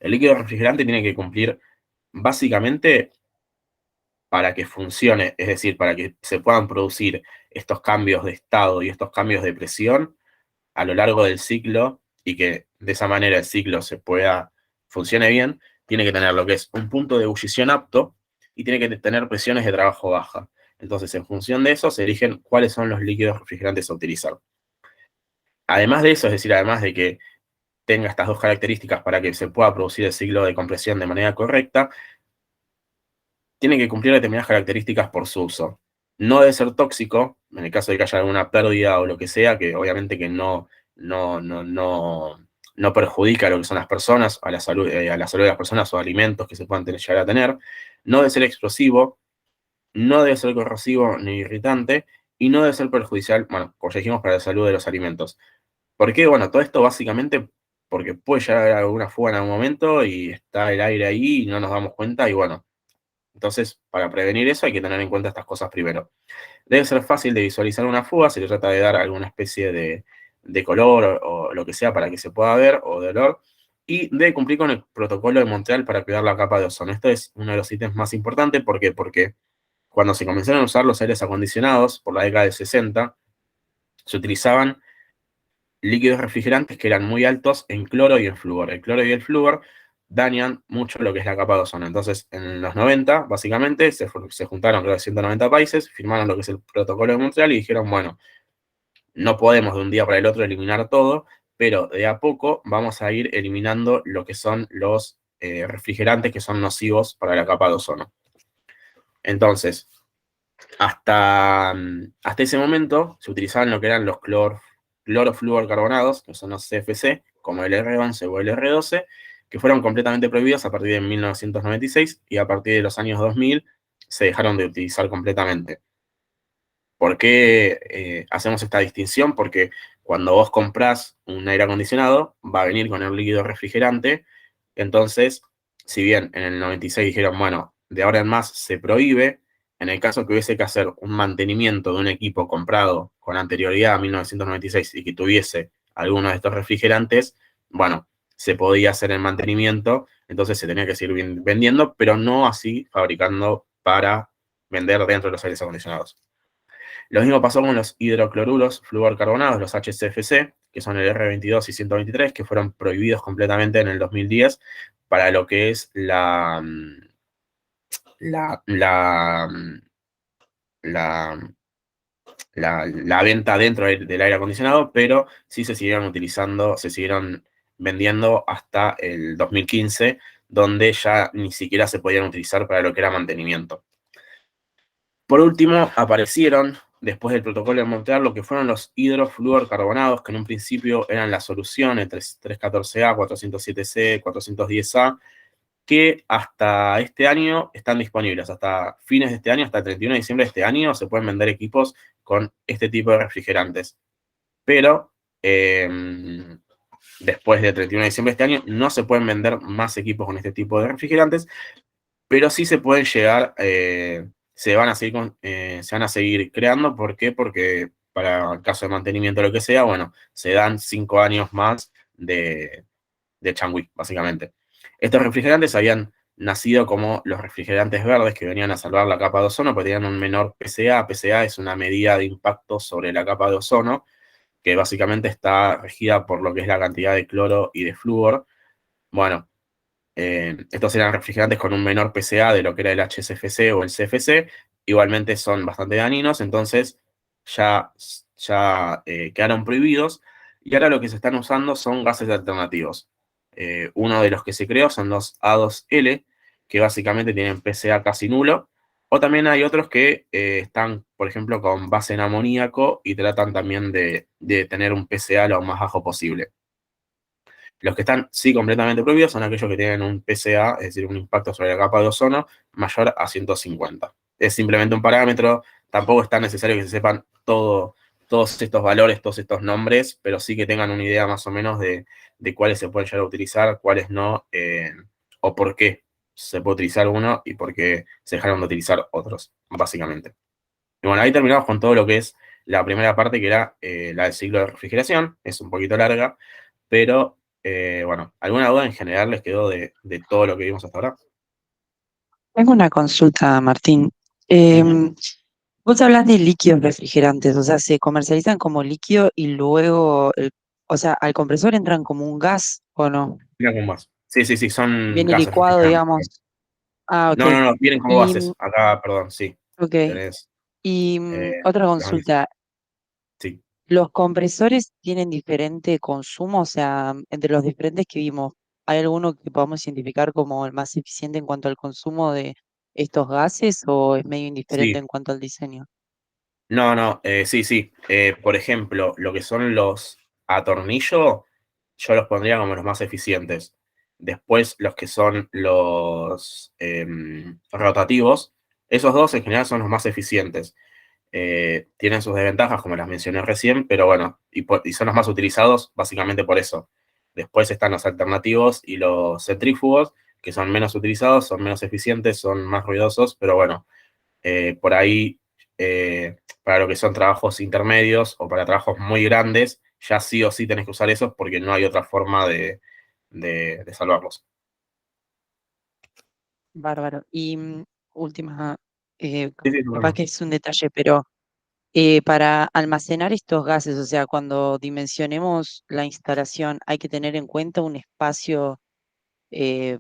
El líquido refrigerante tiene que cumplir básicamente para que funcione, es decir, para que se puedan producir estos cambios de estado y estos cambios de presión a lo largo del ciclo y que de esa manera el ciclo funcione bien, tiene que tener lo que es un punto de ebullición apto y tiene que tener presiones de trabajo baja. Entonces, en función de eso, se eligen cuáles son los líquidos refrigerantes a utilizar. Además de eso, es decir, además de que tenga estas dos características para que se pueda producir el ciclo de compresión de manera correcta, tiene que cumplir determinadas características por su uso. No debe ser tóxico, en el caso de que haya alguna pérdida o lo que sea, que obviamente que no perjudica a lo que son las personas, a la salud de las personas o alimentos que se puedan llegar a tener. No debe ser explosivo, no debe ser corrosivo ni irritante, y no debe ser perjudicial, bueno, como ya dijimos, para la salud de los alimentos. ¿Por qué? Bueno, todo esto básicamente porque puede llegar a haber alguna fuga en algún momento y está el aire ahí y no nos damos cuenta y bueno, entonces para prevenir eso hay que tener en cuenta estas cosas primero. Debe ser fácil de visualizar una fuga, se le trata de dar alguna especie de color o lo que sea para que se pueda ver o de olor, y debe cumplir con el protocolo de Montreal para cuidar la capa de ozono. Esto es uno de los ítems más importantes, ¿por qué? Porque cuando se comenzaron a usar los aires acondicionados por la década de 60, se utilizaban líquidos refrigerantes que eran muy altos en cloro y en flúor. El cloro y el flúor dañan mucho lo que es la capa de ozono. Entonces, en los 90, básicamente, se juntaron, creo, 190 países, firmaron lo que es el protocolo de Montreal y dijeron, bueno, no podemos de un día para el otro eliminar todo, pero de a poco vamos a ir eliminando lo que son los refrigerantes que son nocivos para la capa de ozono. Entonces, hasta ese momento se utilizaban lo que eran los clorofluorcarbonados, que son los CFC, como el R11 o el R12, que fueron completamente prohibidos a partir de 1996 y a partir de los años 2000 se dejaron de utilizar completamente. ¿Por qué hacemos esta distinción? Porque cuando vos comprás un aire acondicionado, va a venir con el líquido refrigerante. Entonces, si bien en el 96 dijeron, bueno, de ahora en más se prohíbe, en el caso que hubiese que hacer un mantenimiento de un equipo comprado con anterioridad a 1996 y que tuviese alguno de estos refrigerantes, bueno, se podía hacer el mantenimiento, entonces se tenía que seguir vendiendo, pero no así fabricando para vender dentro de los aires acondicionados. Lo mismo pasó con los hidrocloruros fluorcarbonados, los HCFC, que son el R22 y 123, que fueron prohibidos completamente en el 2010 para lo que es la venta dentro del aire acondicionado, pero sí se siguieron utilizando, se siguieron vendiendo hasta el 2015, donde ya ni siquiera se podían utilizar para lo que era mantenimiento. Por último, aparecieron, después del protocolo de Montreal, lo que fueron los hidrofluorcarbonados, que en un principio eran la solución, el 314A, 407C, 410A, que hasta este año están disponibles. Hasta fines de este año, hasta el 31 de diciembre de este año, se pueden vender equipos con este tipo de refrigerantes. Pero después del 31 de diciembre de este año, no se pueden vender más equipos con este tipo de refrigerantes, pero sí se pueden llegar, se van a seguir creando. ¿Por qué? Porque para el caso de mantenimiento o lo que sea, bueno, se dan 5 años más de changüí, básicamente. Estos refrigerantes habían nacido como los refrigerantes verdes que venían a salvar la capa de ozono, porque tenían un menor PCA. PCA es una medida de impacto sobre la capa de ozono, que básicamente está regida por lo que es la cantidad de cloro y de flúor. Bueno, estos eran refrigerantes con un menor PCA de lo que era el HCFC o el CFC, igualmente son bastante dañinos, entonces ya quedaron prohibidos, y ahora lo que se están usando son gases alternativos. Uno de los que se creó son los A2L, que básicamente tienen PCA casi nulo, o también hay otros que están, por ejemplo, con base en amoníaco y tratan también de tener un PCA lo más bajo posible. Los que están sí completamente prohibidos son aquellos que tienen un PCA, es decir, un impacto sobre la capa de ozono mayor a 150. Es simplemente un parámetro, tampoco es tan necesario que se sepan todos estos valores, todos estos nombres, pero sí que tengan una idea más o menos de cuáles se pueden llegar a utilizar, cuáles no, o por qué se puede utilizar uno y por qué se dejaron de utilizar otros, básicamente. Y bueno, ahí terminamos con todo lo que es la primera parte que era la del ciclo de refrigeración, es un poquito larga, pero bueno, ¿alguna duda en general les quedó de todo lo que vimos hasta ahora? Tengo una consulta, Martín. Ujú. Em, Vos hablas de líquidos refrigerantes, o sea, se comercializan como líquido y luego, o sea, al compresor entran como un gas o no. Mira con más. Sí, sí, sí, son Viene gases licuado, refrigerantes. digamos. Ah, ok. No, no, no, vienen como Y, bases. Acá, perdón, sí. ok. Tenés, Y eh, otra tenés- consulta. sí. ¿Los compresores tienen diferente consumo? O sea, entre los diferentes que vimos, ¿hay alguno que podamos identificar como el más eficiente en cuanto al consumo de estos gases o es medio indiferente Sí, en cuanto al diseño? no, no, sí, sí. Por ejemplo, lo que son los a tornillo, yo los pondría como los más eficientes. Después, los que son los rotativos, esos dos en general son los más eficientes. Tienen sus desventajas, como las mencioné recién, pero bueno, y son los más utilizados básicamente por eso. Después están los alternativos y los centrífugos, que son menos utilizados, son menos eficientes, son más ruidosos, pero bueno, por ahí, para lo que son trabajos intermedios o para trabajos muy grandes, ya sí o sí tenés que usar esos porque no hay otra forma de salvarlos. Bárbaro. Y última, Sí, sí, capaz bueno. que es un detalle, pero para almacenar estos gases, o sea, cuando dimensionemos la instalación, ¿hay que tener en cuenta un espacio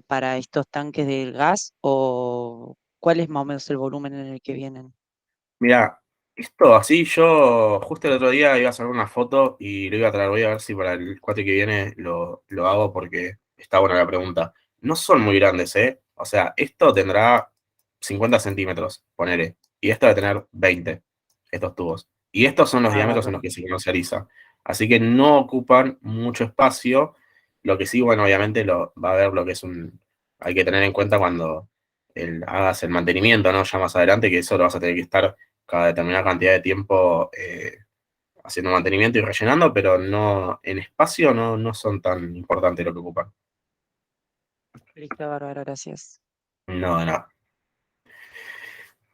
para estos tanques del gas o cuál es más o menos el volumen en el que vienen? Mira, esto así, yo justo el otro día iba a sacar una foto y lo iba a traer, voy a ver si para el cuatro que viene lo hago porque está buena la pregunta. No son muy grandes, ¿eh? O sea, esto tendrá 50 centímetros, ponele, y esto va a tener 20, estos tubos. Y estos son los Ah, diámetros en los bárbaro. que se comercializa. Así que no ocupan mucho espacio. Lo que sí, bueno, obviamente va a haber lo que es hay que tener en cuenta cuando hagas el mantenimiento, ¿no? Ya más adelante, que eso lo vas a tener que estar cada determinada cantidad de tiempo haciendo mantenimiento y rellenando, pero no, en espacio no son tan importantes lo que ocupan. Listo, bárbaro, gracias. No, de nada.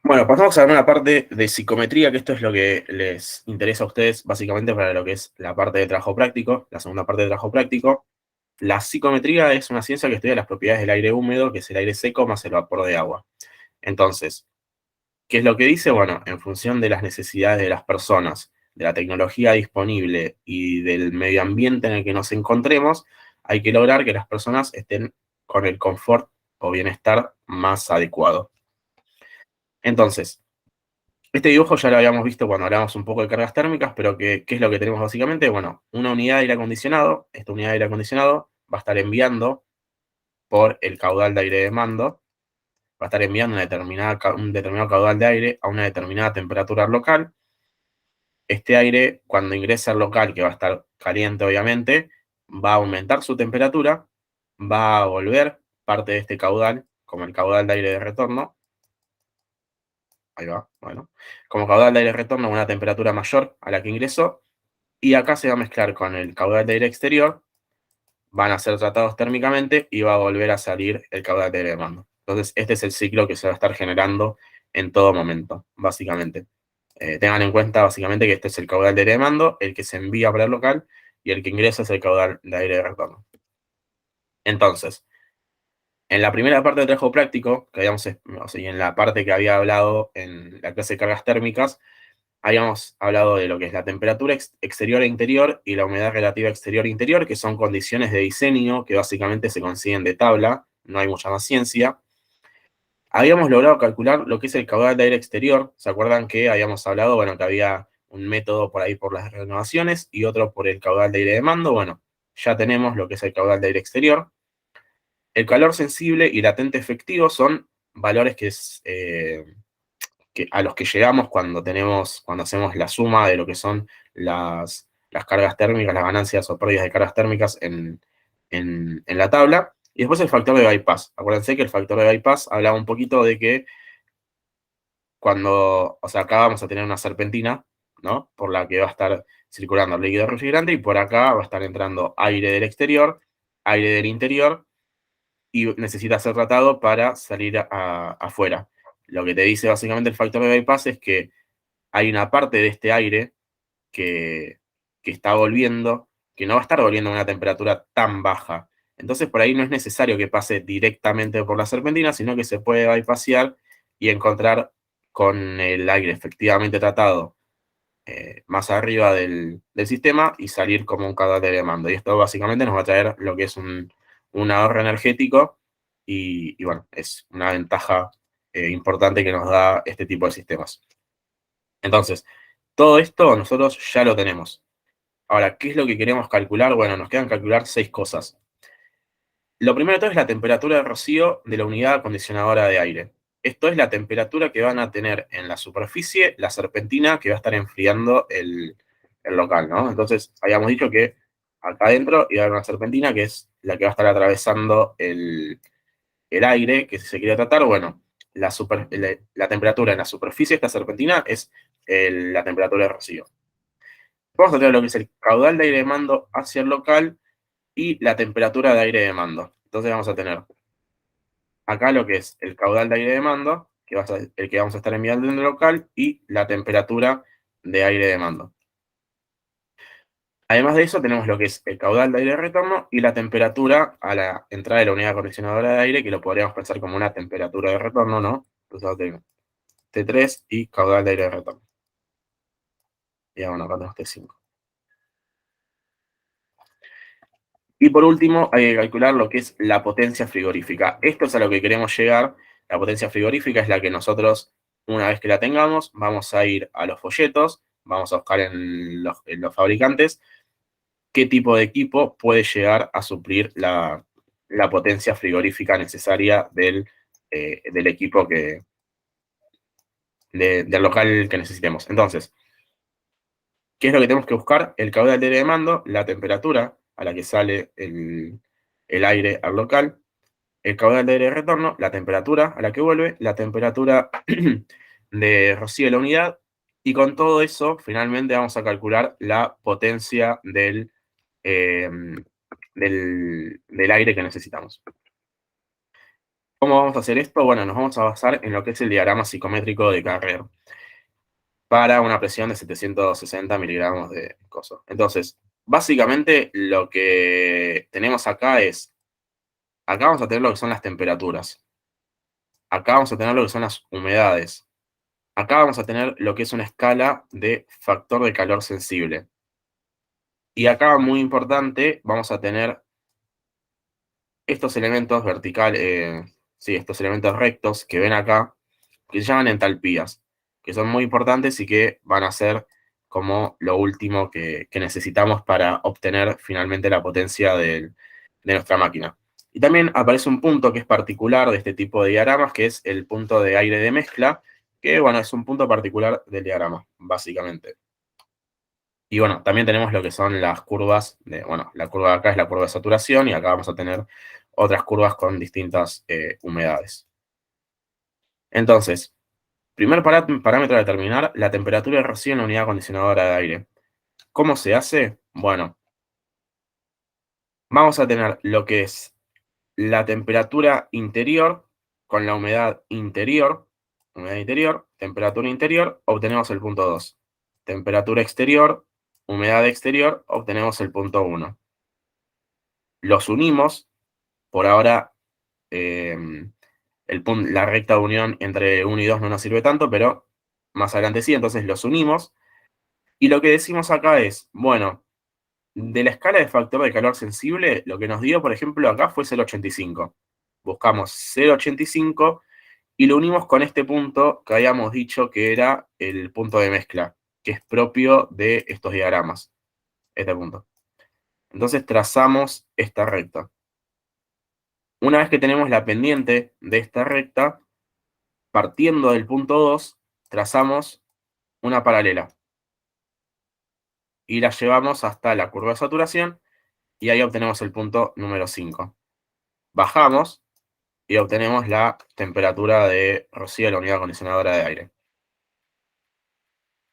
Bueno, pasamos a una parte de psicometría, que esto es lo que les interesa a ustedes, básicamente para lo que es la parte de trabajo práctico, la segunda parte de trabajo práctico. La psicometría es una ciencia que estudia las propiedades del aire húmedo, que es el aire seco más el vapor de agua. Entonces, ¿qué es lo que dice? Bueno, en función de las necesidades de las personas, de la tecnología disponible y del medio ambiente en el que nos encontremos, hay que lograr que las personas estén con el confort o bienestar más adecuado. Entonces, este dibujo ya lo habíamos visto cuando hablamos un poco de cargas térmicas, pero ¿qué es lo que tenemos básicamente? Bueno, una unidad de aire acondicionado, esta unidad de aire acondicionado va a estar enviando por el caudal de aire de mando, va a estar enviando un determinado caudal de aire a una determinada temperatura local. Este aire, cuando ingresa al local, que va a estar caliente obviamente, va a aumentar su temperatura, va a volver parte de este caudal, como el caudal de aire de retorno, ahí va, bueno, como caudal de aire de retorno a una temperatura mayor a la que ingresó, y acá se va a mezclar con el caudal de aire exterior, van a ser tratados térmicamente y va a volver a salir el caudal de aire de mando. Entonces, este es el ciclo que se va a estar generando en todo momento, básicamente. Tengan en cuenta básicamente que este es el caudal de aire de mando, el que se envía para el local, y el que ingresa es el caudal de aire de retorno. Entonces, en la primera parte del trabajo práctico, que habíamos, o sea, y en la parte que había hablado en la clase de cargas térmicas, habíamos hablado de lo que es la temperatura exterior e interior y la humedad relativa exterior e interior, que son condiciones de diseño que básicamente se consiguen de tabla, no hay mucha más ciencia. Habíamos logrado calcular lo que es el caudal de aire exterior. ¿Se acuerdan que habíamos hablado, bueno, que había un método por ahí por las renovaciones y otro por el caudal de aire de mando? Bueno, ya tenemos lo que es el caudal de aire exterior. El calor sensible y latente efectivo son valores a los que llegamos cuando hacemos la suma de lo que son las cargas térmicas, las ganancias o pérdidas de cargas térmicas en la tabla. Y después el factor de bypass. Acuérdense que el factor de bypass hablaba un poquito de que o sea, acá vamos a tener una serpentina, ¿no? Por la que va a estar circulando el líquido refrigerante y por acá va a estar entrando aire del exterior, aire del interior y necesita ser tratado para salir afuera. Lo que te dice básicamente el factor de bypass es que hay una parte de este aire que está volviendo, que no va a estar volviendo a una temperatura tan baja. Entonces, por ahí no es necesario que pase directamente por la serpentina, sino que se puede bypassear y encontrar con el aire efectivamente tratado más arriba del sistema y salir como un caudal de aire de mando. Y esto básicamente nos va a traer lo que es un ahorro energético y bueno, es una ventaja importante que nos da este tipo de sistemas. Entonces, todo esto nosotros ya lo tenemos. Ahora, ¿qué es lo que queremos calcular? Bueno, nos quedan calcular 6 cosas. Lo primero de todo es la temperatura de rocío de la unidad acondicionadora de aire. Esto es la temperatura que van a tener en la superficie la serpentina que va a estar enfriando el local, ¿no? Entonces, habíamos dicho que acá adentro iba a haber una serpentina que es la que va a estar atravesando el aire que se quería tratar. Bueno, la temperatura en la superficie de esta serpentina es la temperatura de rocío. Vamos a tener lo que es el caudal de aire de mando hacia el local y la temperatura de aire de mando. Entonces vamos a tener acá lo que es el caudal de aire de mando, que va a ser el que vamos a estar enviando en el local, y la temperatura de aire de mando. Además de eso, tenemos lo que es el caudal de aire de retorno y la temperatura a la entrada de la unidad acondicionadora de aire, que lo podríamos pensar como una temperatura de retorno, ¿no? Entonces vamos a tener T3 y caudal de aire de retorno. Y bueno, acá tenemos T5. Y por último, hay que calcular lo que es la potencia frigorífica. Esto es a lo que queremos llegar. La potencia frigorífica es la que nosotros, una vez que la tengamos, vamos a ir a los folletos, vamos a buscar en los fabricantes qué tipo de equipo puede llegar a suplir la potencia frigorífica necesaria del equipo del local que necesitemos. Entonces, ¿qué es lo que tenemos que buscar? El caudal de aire de mando, la temperatura a la que sale el aire al local, el caudal de aire de retorno, la temperatura a la que vuelve, la temperatura de rocío de la unidad, y con todo eso, finalmente vamos a calcular la potencia del aire que necesitamos. ¿Cómo vamos a hacer esto? Bueno, nos vamos a basar en lo que es el diagrama psicométrico de Carrier para una presión de 760 miligramos de coso. Entonces, básicamente lo que tenemos acá es, acá vamos a tener lo que son las temperaturas, acá vamos a tener lo que son las humedades, acá vamos a tener lo que es una escala de factor de calor sensible. Y acá, muy importante, vamos a tener estos elementos verticales, sí, estos elementos rectos que ven acá, que se llaman entalpías, que son muy importantes y que van a ser como lo último que necesitamos para obtener finalmente la potencia de nuestra máquina. Y también aparece un punto que es particular de este tipo de diagramas, que es el punto de aire de mezcla, que bueno, es un punto particular del diagrama, básicamente. Y bueno, también tenemos lo que son las curvas, bueno, la curva de acá es la curva de saturación y acá vamos a tener otras curvas con distintas humedades. Entonces, primer parámetro a determinar, la temperatura de rocío en la unidad acondicionadora de aire. ¿Cómo se hace? Bueno, vamos a tener lo que es la temperatura interior con la humedad interior, temperatura interior, obtenemos el punto 2. Temperatura exterior, humedad exterior, obtenemos el punto 1. Los unimos, por ahora la recta de unión entre 1 y 2 no nos sirve tanto, pero más adelante sí, entonces los unimos. Y lo que decimos acá es, bueno, de la escala de factor de calor sensible, lo que nos dio, por ejemplo, acá fue 0,85. Buscamos 0,85 y lo unimos con este punto que habíamos dicho que era el punto de mezcla, que es propio de estos diagramas, este punto. Entonces trazamos esta recta. Una vez que tenemos la pendiente de esta recta, partiendo del punto 2, trazamos una paralela. Y la llevamos hasta la curva de saturación, y ahí obtenemos el punto número 5. Bajamos y obtenemos la temperatura de rocío de la unidad acondicionadora de aire.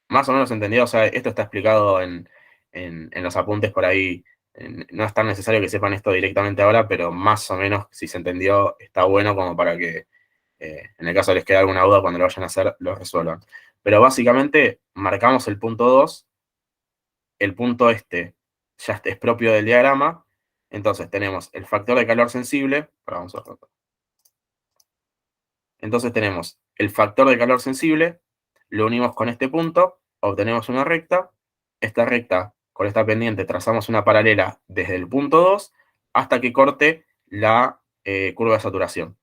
Más o menos entendido, o sea, esto está explicado en los apuntes por ahí. No es tan necesario que sepan esto directamente ahora, pero más o menos, si se entendió, está bueno como para que, en el caso les quede alguna duda cuando lo vayan a hacer, lo resuelvan. Pero básicamente, marcamos el punto 2 el punto este ya es propio del diagrama. Entonces tenemos el factor de calor sensible. Entonces tenemos el factor de calor sensible, lo unimos con este punto, obtenemos una recta. Esta recta, con esta pendiente, trazamos una paralela desde el punto 2 hasta que corte la curva de saturación.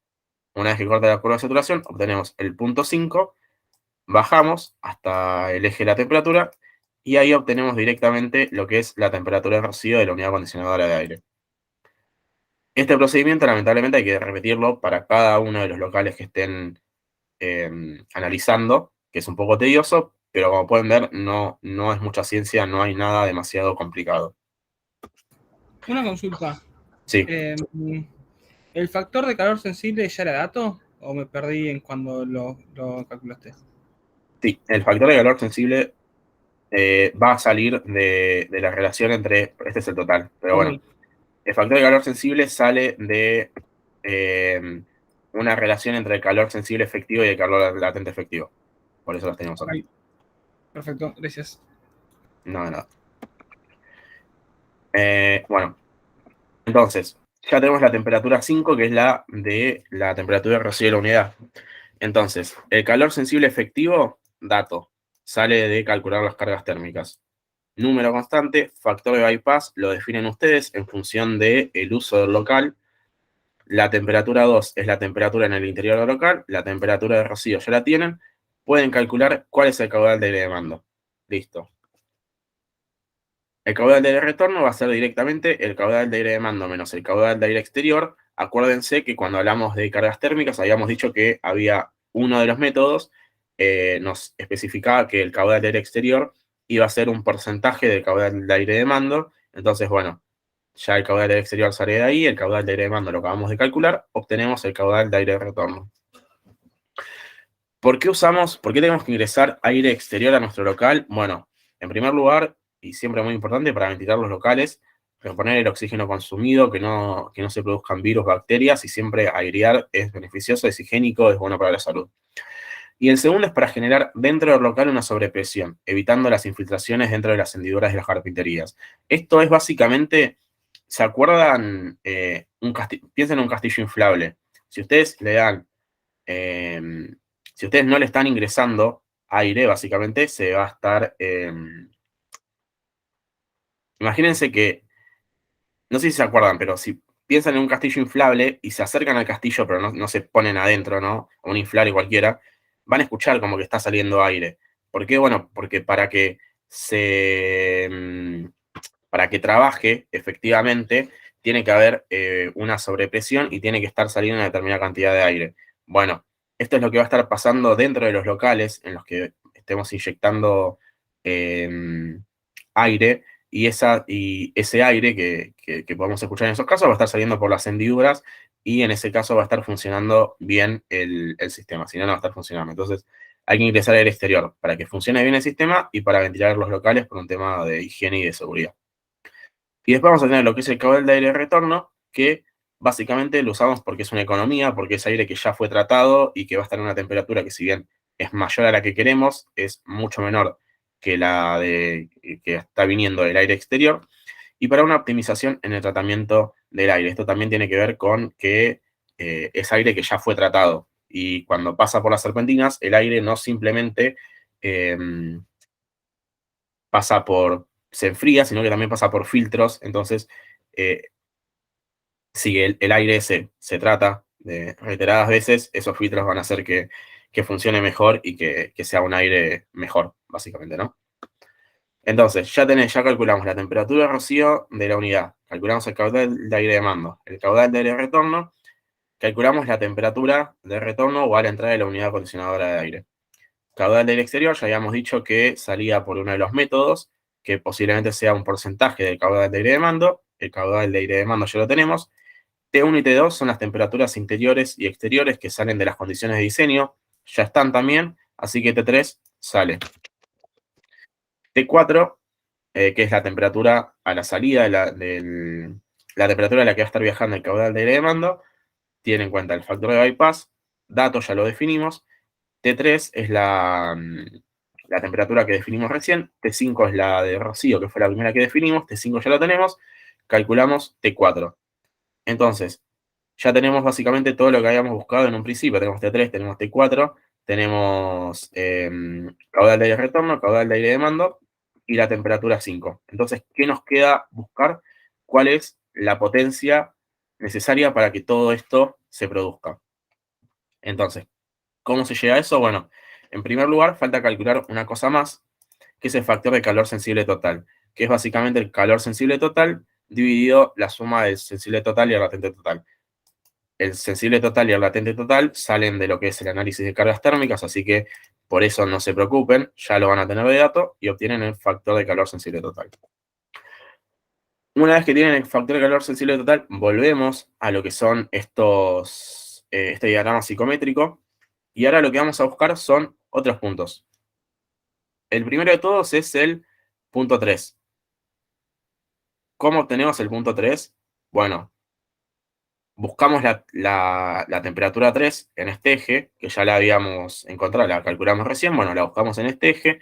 Una vez que corte la curva de saturación, obtenemos el punto 5, bajamos hasta el eje de la temperatura y ahí obtenemos directamente lo que es la temperatura de rocío de la unidad acondicionadora de aire. Este procedimiento, lamentablemente, hay que repetirlo para cada uno de los locales que estén analizando, que es un poco tedioso, pero como pueden ver, no es mucha ciencia, no hay nada demasiado complicado. Una consulta. Sí, ¿El factor de calor sensible ya era dato? ¿O me perdí en cuando lo calculaste? sí, el factor de calor sensible va a salir de la relación entre, este es el total, pero bueno, Ok. el factor de calor sensible sale de una relación entre el calor sensible efectivo y el calor latente efectivo. Por eso las tenemos acá. Ok. Perfecto, gracias. No, de nada. Bueno, entonces, ya tenemos la temperatura 5, que es la de la temperatura de rocío de la unidad. Entonces, el calor sensible efectivo, dato, sale de calcular las cargas térmicas. Número constante, factor de bypass, lo definen ustedes en función del uso del local. La temperatura 2 es la temperatura en el interior del local, la temperatura de rocío ya la tienen. Pueden calcular cuál es el caudal de aire de mando. Listo. El caudal de aire de retorno va a ser directamente el caudal de aire de mando menos el caudal de aire exterior. Acuérdense que cuando hablamos de cargas térmicas habíamos dicho que había uno de los métodos, nos especificaba que el caudal de aire exterior iba a ser un porcentaje del caudal de aire de mando. Entonces, bueno, ya el caudal de aire exterior sale de ahí, el caudal de aire de mando lo acabamos de calcular, obtenemos el caudal de aire de retorno. ¿Por qué tenemos que ingresar aire exterior a nuestro local? Bueno, en primer lugar, y siempre muy importante, para ventilar los locales, reponer el oxígeno consumido, que no se produzcan virus, bacterias, y siempre airear es beneficioso, es higiénico, es bueno para la salud. Y el segundo es para generar dentro del local una sobrepresión, evitando las infiltraciones dentro de las hendiduras de las carpinterías. Esto es básicamente, ¿se acuerdan? Piensen en un castillo inflable. Si ustedes le dan... si ustedes no le están ingresando aire, básicamente se va a estar... imagínense que, no sé si se acuerdan, pero si piensan en un castillo inflable y se acercan al castillo, pero no se ponen adentro, ¿no? O un inflable cualquiera, van a escuchar como que está saliendo aire. ¿Por qué? Bueno, porque para que trabaje efectivamente, tiene que haber una sobrepresión y tiene que estar saliendo una determinada cantidad de aire. Bueno, esto es lo que va a estar pasando dentro de los locales en los que estemos inyectando aire, y ese aire que podemos escuchar en esos casos va a estar saliendo por las hendiduras y en ese caso va a estar funcionando bien el sistema, si no, no va a estar funcionando. Entonces, hay que ingresar aire exterior para que funcione bien el sistema y para ventilar los locales por un tema de higiene y de seguridad. Y después vamos a tener lo que es el caudal de aire de retorno, que básicamente lo usamos porque es una economía, porque es aire que ya fue tratado y que va a estar en una temperatura que, si bien es mayor a la que queremos, es mucho menor que la que está viniendo del aire exterior, y para una optimización en el tratamiento del aire. Esto también tiene que ver con que es aire que ya fue tratado, y cuando pasa por las serpentinas, el aire no simplemente se enfría, sino que también pasa por filtros. Entonces, si el aire se trata de reiteradas veces, esos filtros van a hacer que funcione mejor y que sea un aire mejor, básicamente, ¿no? Entonces, ya calculamos la temperatura de rocío de la unidad, calculamos el caudal de aire de mando, el caudal de aire de retorno, calculamos la temperatura de retorno o a la entrada de la unidad acondicionadora de aire. Caudal de aire exterior, ya habíamos dicho que salía por uno de los métodos, que posiblemente sea un porcentaje del caudal de aire de mando. El caudal de aire de mando ya lo tenemos. T1 y T2 son las temperaturas interiores y exteriores que salen de las condiciones de diseño. Ya están también, así que T3 sale. T4, que es la temperatura a la salida, la temperatura a la que va a estar viajando el caudal de aire de mando, tiene en cuenta el factor de bypass. Datos ya lo definimos. T3 es la temperatura que definimos recién, T5 es la de Rocío, que fue la primera que definimos, T5 ya lo tenemos, calculamos T4. Entonces, ya tenemos básicamente todo lo que habíamos buscado en un principio. Tenemos T3, tenemos T4, tenemos caudal de aire de retorno, caudal de aire de mando y la temperatura 5. Entonces, ¿qué nos queda buscar? ¿Cuál es la potencia necesaria para que todo esto se produzca? Entonces, ¿cómo se llega a eso? Bueno, en primer lugar, falta calcular una cosa más, que es el factor de calor sensible total, que es básicamente el calor sensible total dividido la suma del sensible total y el latente total. El sensible total y el latente total salen de lo que es el análisis de cargas térmicas, así que por eso no se preocupen, ya lo van a tener de dato y obtienen el factor de calor sensible total. Una vez que tienen el factor de calor sensible total, volvemos a lo que son este diagrama psicométrico, y ahora lo que vamos a buscar son otros puntos. El primero de todos es el punto 3. ¿Cómo obtenemos el punto 3? Bueno, buscamos la temperatura 3 en este eje, que ya la habíamos encontrado, la calculamos recién, bueno, la buscamos en este eje,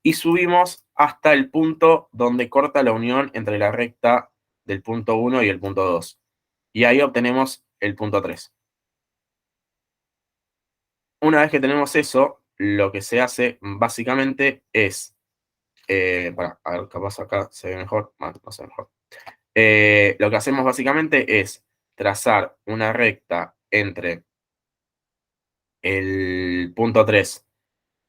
y subimos hasta el punto donde corta la unión entre la recta del punto 1 y el punto 2. Y ahí obtenemos el punto 3. Una vez que tenemos eso, lo que se hace básicamente es, bueno, a ver, capaz acá se ve mejor, bueno, no se ve mejor. Lo que hacemos básicamente es trazar una recta entre el punto 3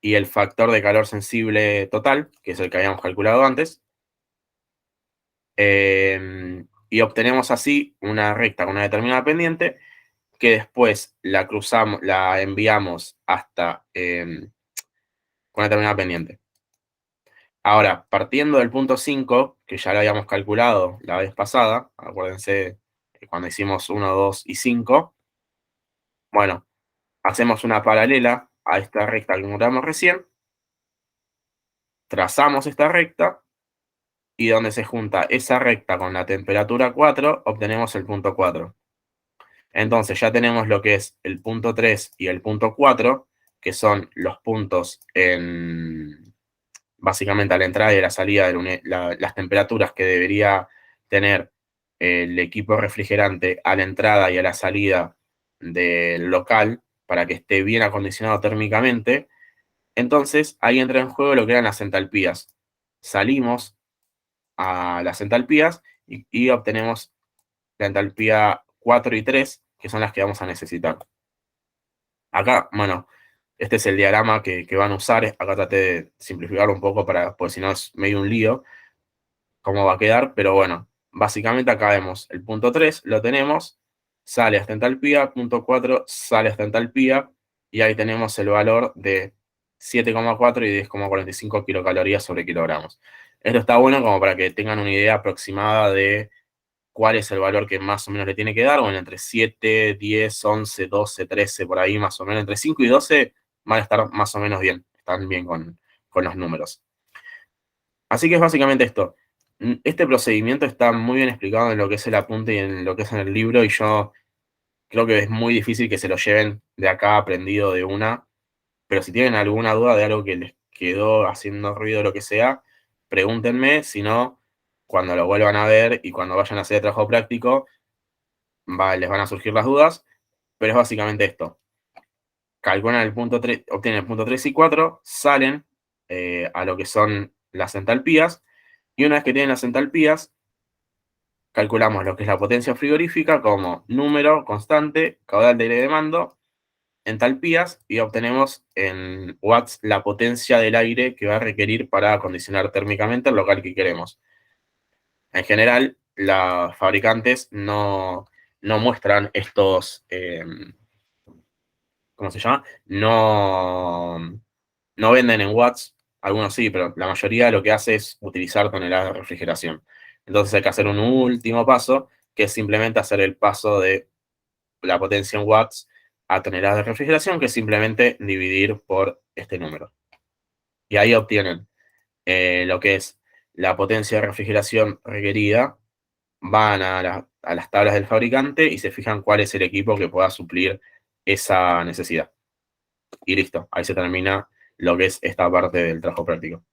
y el factor de calor sensible total, que es el que habíamos calculado antes, y obtenemos así una recta con una determinada pendiente, que después la cruzamos, la enviamos hasta con una determinada pendiente. Ahora, partiendo del punto 5, que ya lo habíamos calculado la vez pasada, acuérdense cuando hicimos 1, 2 y 5, bueno, hacemos una paralela a esta recta que encontramos recién, trazamos esta recta, y donde se junta esa recta con la temperatura 4, obtenemos el punto 4. Entonces ya tenemos lo que es el punto 3 y el punto 4, que son los puntos básicamente a la entrada y a la salida de las temperaturas que debería tener el equipo refrigerante a la entrada y a la salida del local para que esté bien acondicionado térmicamente. Entonces ahí entra en juego lo que eran las entalpías. Salimos a las entalpías y obtenemos la entalpía 4 y 3, que son las que vamos a necesitar. Acá, bueno, este es el diagrama que van a usar. Acá traté de simplificarlo un poco porque si no es medio un lío cómo va a quedar, pero bueno, básicamente acá vemos el punto 3, lo tenemos, sale hasta entalpía, punto 4 sale hasta entalpía, y ahí tenemos el valor de 7,4 y 10,45 kilocalorías sobre kilogramos. Esto está bueno como para que tengan una idea aproximada de cuál es el valor que más o menos le tiene que dar. Bueno, entre 7, 10, 11, 12, 13, por ahí más o menos. Entre 5 y 12 van a estar más o menos bien. Están bien con los números. Así que es básicamente esto. Este procedimiento está muy bien explicado en lo que es el apunte y en lo que es en el libro, y yo creo que es muy difícil que se lo lleven de acá aprendido de una. Pero si tienen alguna duda de algo que les quedó haciendo ruido o lo que sea, pregúntenme. Si no, cuando lo vuelvan a ver y cuando vayan a hacer el trabajo práctico, les van a surgir las dudas, pero es básicamente esto. Calculan el punto 3, obtienen el punto 3 y 4, salen a lo que son las entalpías, y una vez que tienen las entalpías, calculamos lo que es la potencia frigorífica como número constante, caudal de aire de mando, entalpías, y obtenemos en watts la potencia del aire que va a requerir para acondicionar térmicamente el local que queremos. En general, los fabricantes no muestran estos, ¿cómo se llama? No venden en watts, algunos sí, pero la mayoría lo que hace es utilizar toneladas de refrigeración. Entonces hay que hacer un último paso, que es simplemente hacer el paso de la potencia en watts a toneladas de refrigeración, que es simplemente dividir por este número. Y ahí obtienen lo que es la potencia de refrigeración requerida, van a las tablas del fabricante y se fijan cuál es el equipo que pueda suplir esa necesidad. Y listo, ahí se termina lo que es esta parte del trabajo práctico.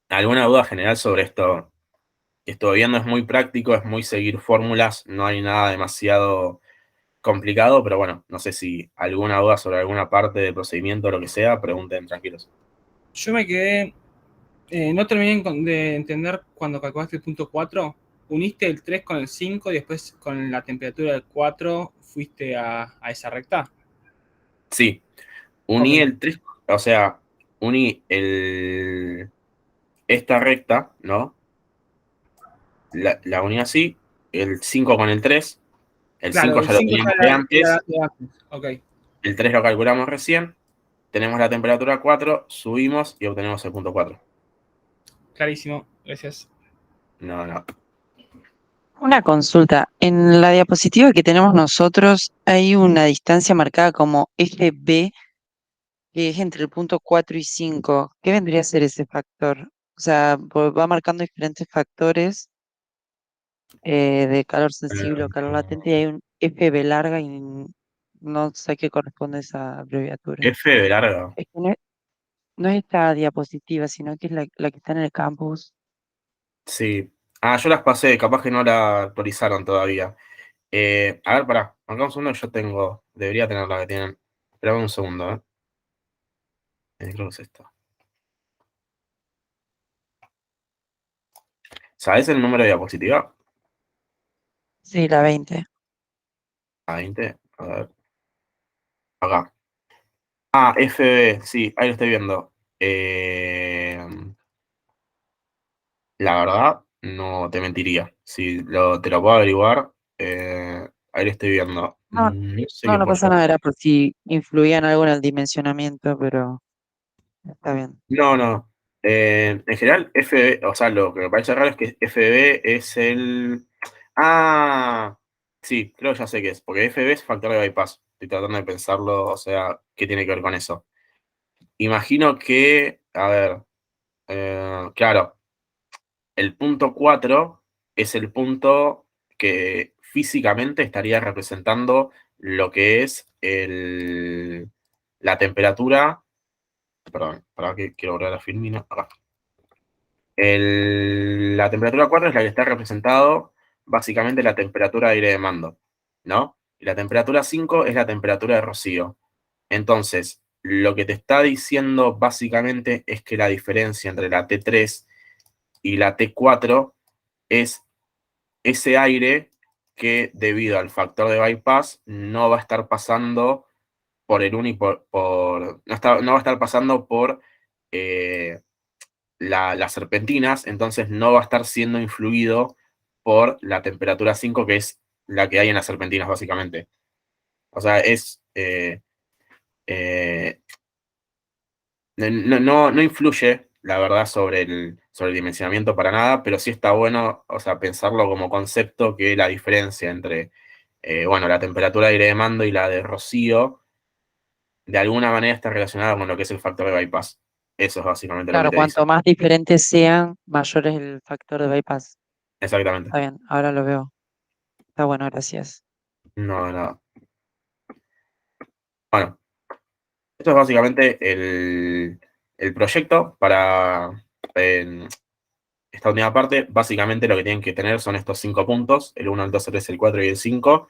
¿Alguna duda general sobre esto? Estuve viendo, es muy práctico, es muy seguir fórmulas, no hay nada demasiado complicado, pero bueno, no sé si alguna duda sobre alguna parte del procedimiento o lo que sea, pregunten tranquilos. Yo me quedé, no terminé de entender cuando calculaste el punto 4, uniste el 3 con el 5 y después con la temperatura del 4 fuiste a esa recta. Sí, Ok, uní el 3, o sea, uní esta recta, ¿no? La uní así, el 5 con el 3, el claro, 5 el ya lo 5 ya teníamos de era antes, de antes. Ok, el 3 lo calculamos recién, tenemos la temperatura 4, subimos y obtenemos el punto 4. clarísimo, gracias. No, no. Una consulta. En la diapositiva que tenemos nosotros hay una distancia marcada como FB, que es entre el punto 4 y 5. ¿Qué vendría a ser ese factor? O sea, va marcando diferentes factores de calor sensible o calor latente y hay un FB larga y no sé a qué corresponde esa abreviatura. F de larga. Es que no es esta diapositiva, sino que es la que está en el campus. Sí. Ah, yo las pasé, capaz que no la actualizaron todavía. A ver, pará, acá un segundo, yo tengo, debería tener la que tienen. Espera un segundo, creo que es esta. ¿Sabes el número de diapositiva? Sí, la 20. A 20, a ver, acá. Ah, FB, sí, ahí lo estoy viendo. La verdad, no te mentiría. Si te lo puedo averiguar, ahí lo estoy viendo. No, No sé no, qué no pasa pollo. nada, era por si influía en algo en el dimensionamiento, pero está bien. No, no. En general, FB, o sea, lo que me parece raro es que FB es el. Ah, sí, creo que ya sé qué es, porque FB es factor de bypass. Estoy tratando de pensarlo, o sea, ¿qué tiene que ver con eso? Imagino que, a ver, claro, el punto 4 es el punto que físicamente estaría representando lo que es la temperatura. Perdón, para que quiero borrar la filmina. Acá. La temperatura 4 es la que está representado básicamente la temperatura de aire de mando, ¿no? Y la temperatura 5 es la temperatura de rocío. Entonces, lo que te está diciendo básicamente es que la diferencia entre la T3 y la T4 es ese aire que debido al factor de bypass no va a estar pasando por el no va a estar pasando por eh, las serpentinas, entonces no va a estar siendo influido por la temperatura 5, que es la que hay en las serpentinas, básicamente. O sea, eh, no influye, la verdad, sobre el dimensionamiento para nada, pero sí está bueno, o sea, pensarlo como concepto que la diferencia entre, bueno, la temperatura de aire de mando y la de rocío, de alguna manera está relacionada con lo que es el factor de bypass. Eso es básicamente lo que Claro, te dice. cuanto más diferentes sean, mayor es el factor de bypass. Exactamente. Está bien, ahora lo veo. Está bueno, gracias. No, no. Bueno, esto es básicamente el proyecto para esta unidad aparte. Básicamente lo que tienen que tener son estos 5 puntos, el 1, el 2, el 3, el 4 y el 5.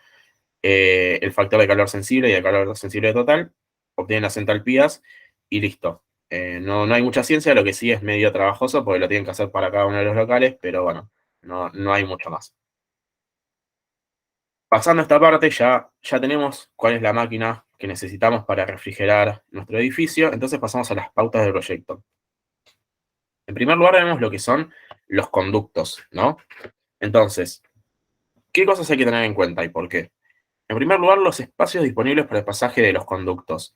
El factor de calor sensible y el calor sensible total. Obtienen las entalpías y listo. No hay mucha ciencia, lo que sí es medio trabajoso porque lo tienen que hacer para cada uno de los locales, pero bueno, no hay mucho más. Pasando a esta parte, ya tenemos cuál es la máquina que necesitamos para refrigerar nuestro edificio, entonces pasamos a las pautas del proyecto. En primer lugar, vemos lo que son los conductos, ¿no? Entonces, ¿qué cosas hay que tener en cuenta y por qué? En primer lugar, los espacios disponibles para el pasaje de los conductos.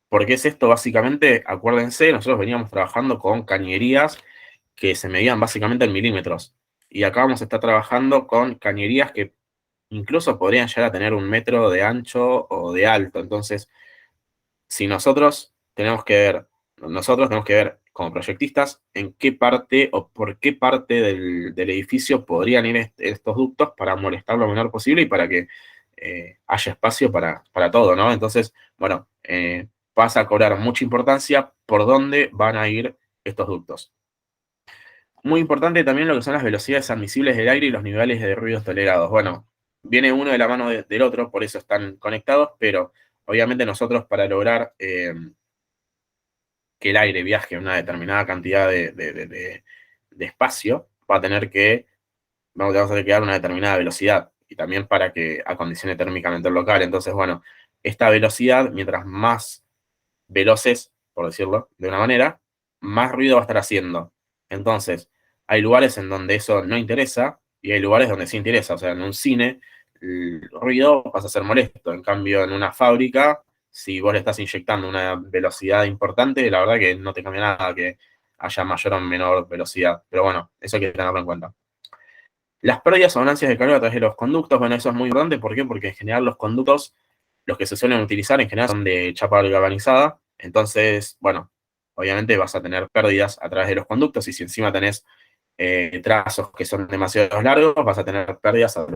¿Por qué es esto? Básicamente, acuérdense, nosotros veníamos trabajando con cañerías que se medían básicamente en milímetros. Y acá vamos a estar trabajando con cañerías que incluso podrían llegar a tener 1 metro de ancho o de alto. Entonces, si nosotros tenemos que ver como proyectistas en qué parte o por qué parte del edificio podrían ir estos ductos para molestar lo menor posible y para que haya espacio para todo, ¿no? Entonces, bueno, pasa a cobrar mucha importancia por dónde van a ir estos ductos. Muy importante también lo que son las velocidades admisibles del aire y los niveles de ruidos tolerados. Bueno, viene uno de la mano del otro, por eso están conectados, pero obviamente nosotros para lograr que el aire viaje una determinada cantidad de espacio, va a tener que, vamos a tener que dar una determinada velocidad, y también para que acondicione térmicamente el local. Entonces, bueno, esta velocidad, mientras más veloces, por decirlo de una manera, más ruido va a estar haciendo. Entonces, hay lugares en donde eso no interesa y hay lugares donde sí interesa. O sea, en un cine, el ruido pasa a ser molesto. En cambio, en una fábrica, si vos le estás inyectando una velocidad importante, la verdad que no te cambia nada que haya mayor o menor velocidad. Pero bueno, eso hay que tenerlo en cuenta. Las pérdidas o ganancias de calor a través de los conductos, bueno, eso es muy importante. ¿Por qué? Porque en general los conductos, los que se suelen utilizar en general son de chapa galvanizada. Entonces, bueno, obviamente vas a tener pérdidas a través de los conductos, y si encima tenés trazos que son demasiado largos, vas a tener pérdidas a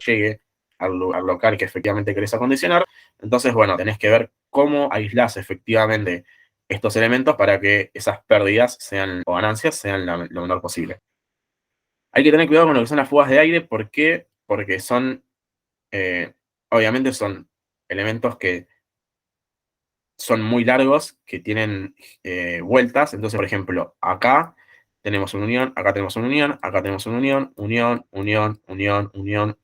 llegue al local que efectivamente querés acondicionar. Entonces, bueno, tenés que ver cómo aislás efectivamente estos elementos para que esas pérdidas sean, o ganancias sean lo menor posible. Hay que tener cuidado con lo que son las fugas de aire. ¿Por qué? Porque son, obviamente son elementos que son muy largos, que tienen vueltas. Entonces, por ejemplo, acá tenemos una unión, acá tenemos una unión, acá tenemos una unión, unión, unión, unión, unión.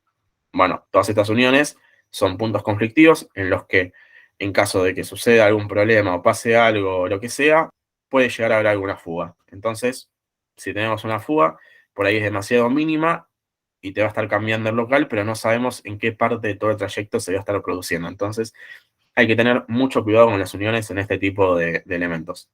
Bueno, todas estas uniones son puntos conflictivos en los que, en caso de que suceda algún problema o pase algo o lo que sea, puede llegar a haber alguna fuga. Entonces, si tenemos una fuga, por ahí es demasiado mínima y te va a estar cambiando el local, pero no sabemos en qué parte de todo el trayecto se va a estar produciendo. Entonces, hay que tener mucho cuidado con las uniones en este tipo de elementos.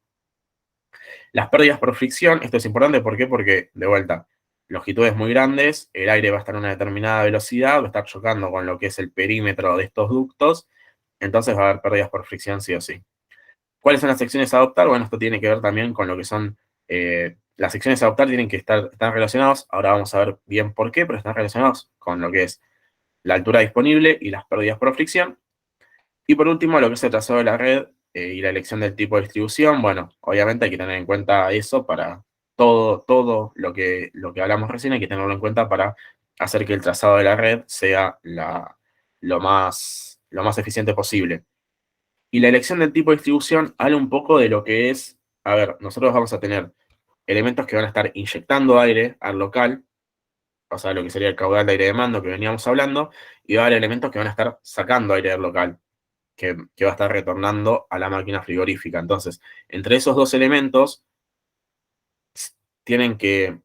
Las pérdidas por fricción, esto es importante, ¿por qué? Porque, de vuelta, longitudes muy grandes, el aire va a estar a una determinada velocidad, va a estar chocando con lo que es el perímetro de estos ductos, entonces va a haber pérdidas por fricción sí o sí. ¿Cuáles son las secciones a adoptar? Bueno, esto tiene que ver también con lo que son, las secciones a adoptar tienen que estar relacionados, ahora vamos a ver bien por qué, pero están relacionados con lo que es la altura disponible y las pérdidas por fricción. Y por último, lo que es el trazado de la red y la elección del tipo de distribución. Bueno, obviamente hay que tener en cuenta eso para todo lo que hablamos recién, hay que tenerlo en cuenta para hacer que el trazado de la red sea lo más eficiente posible. Y la elección del tipo de distribución habla un poco de lo que es, a ver, nosotros vamos a tener elementos que van a estar inyectando aire al local, o sea, lo que sería el caudal de aire de mando que veníamos hablando, y va a haber elementos que van a estar sacando aire del local, que va a estar retornando a la máquina frigorífica. Entonces, entre esos dos elementos, tienen que,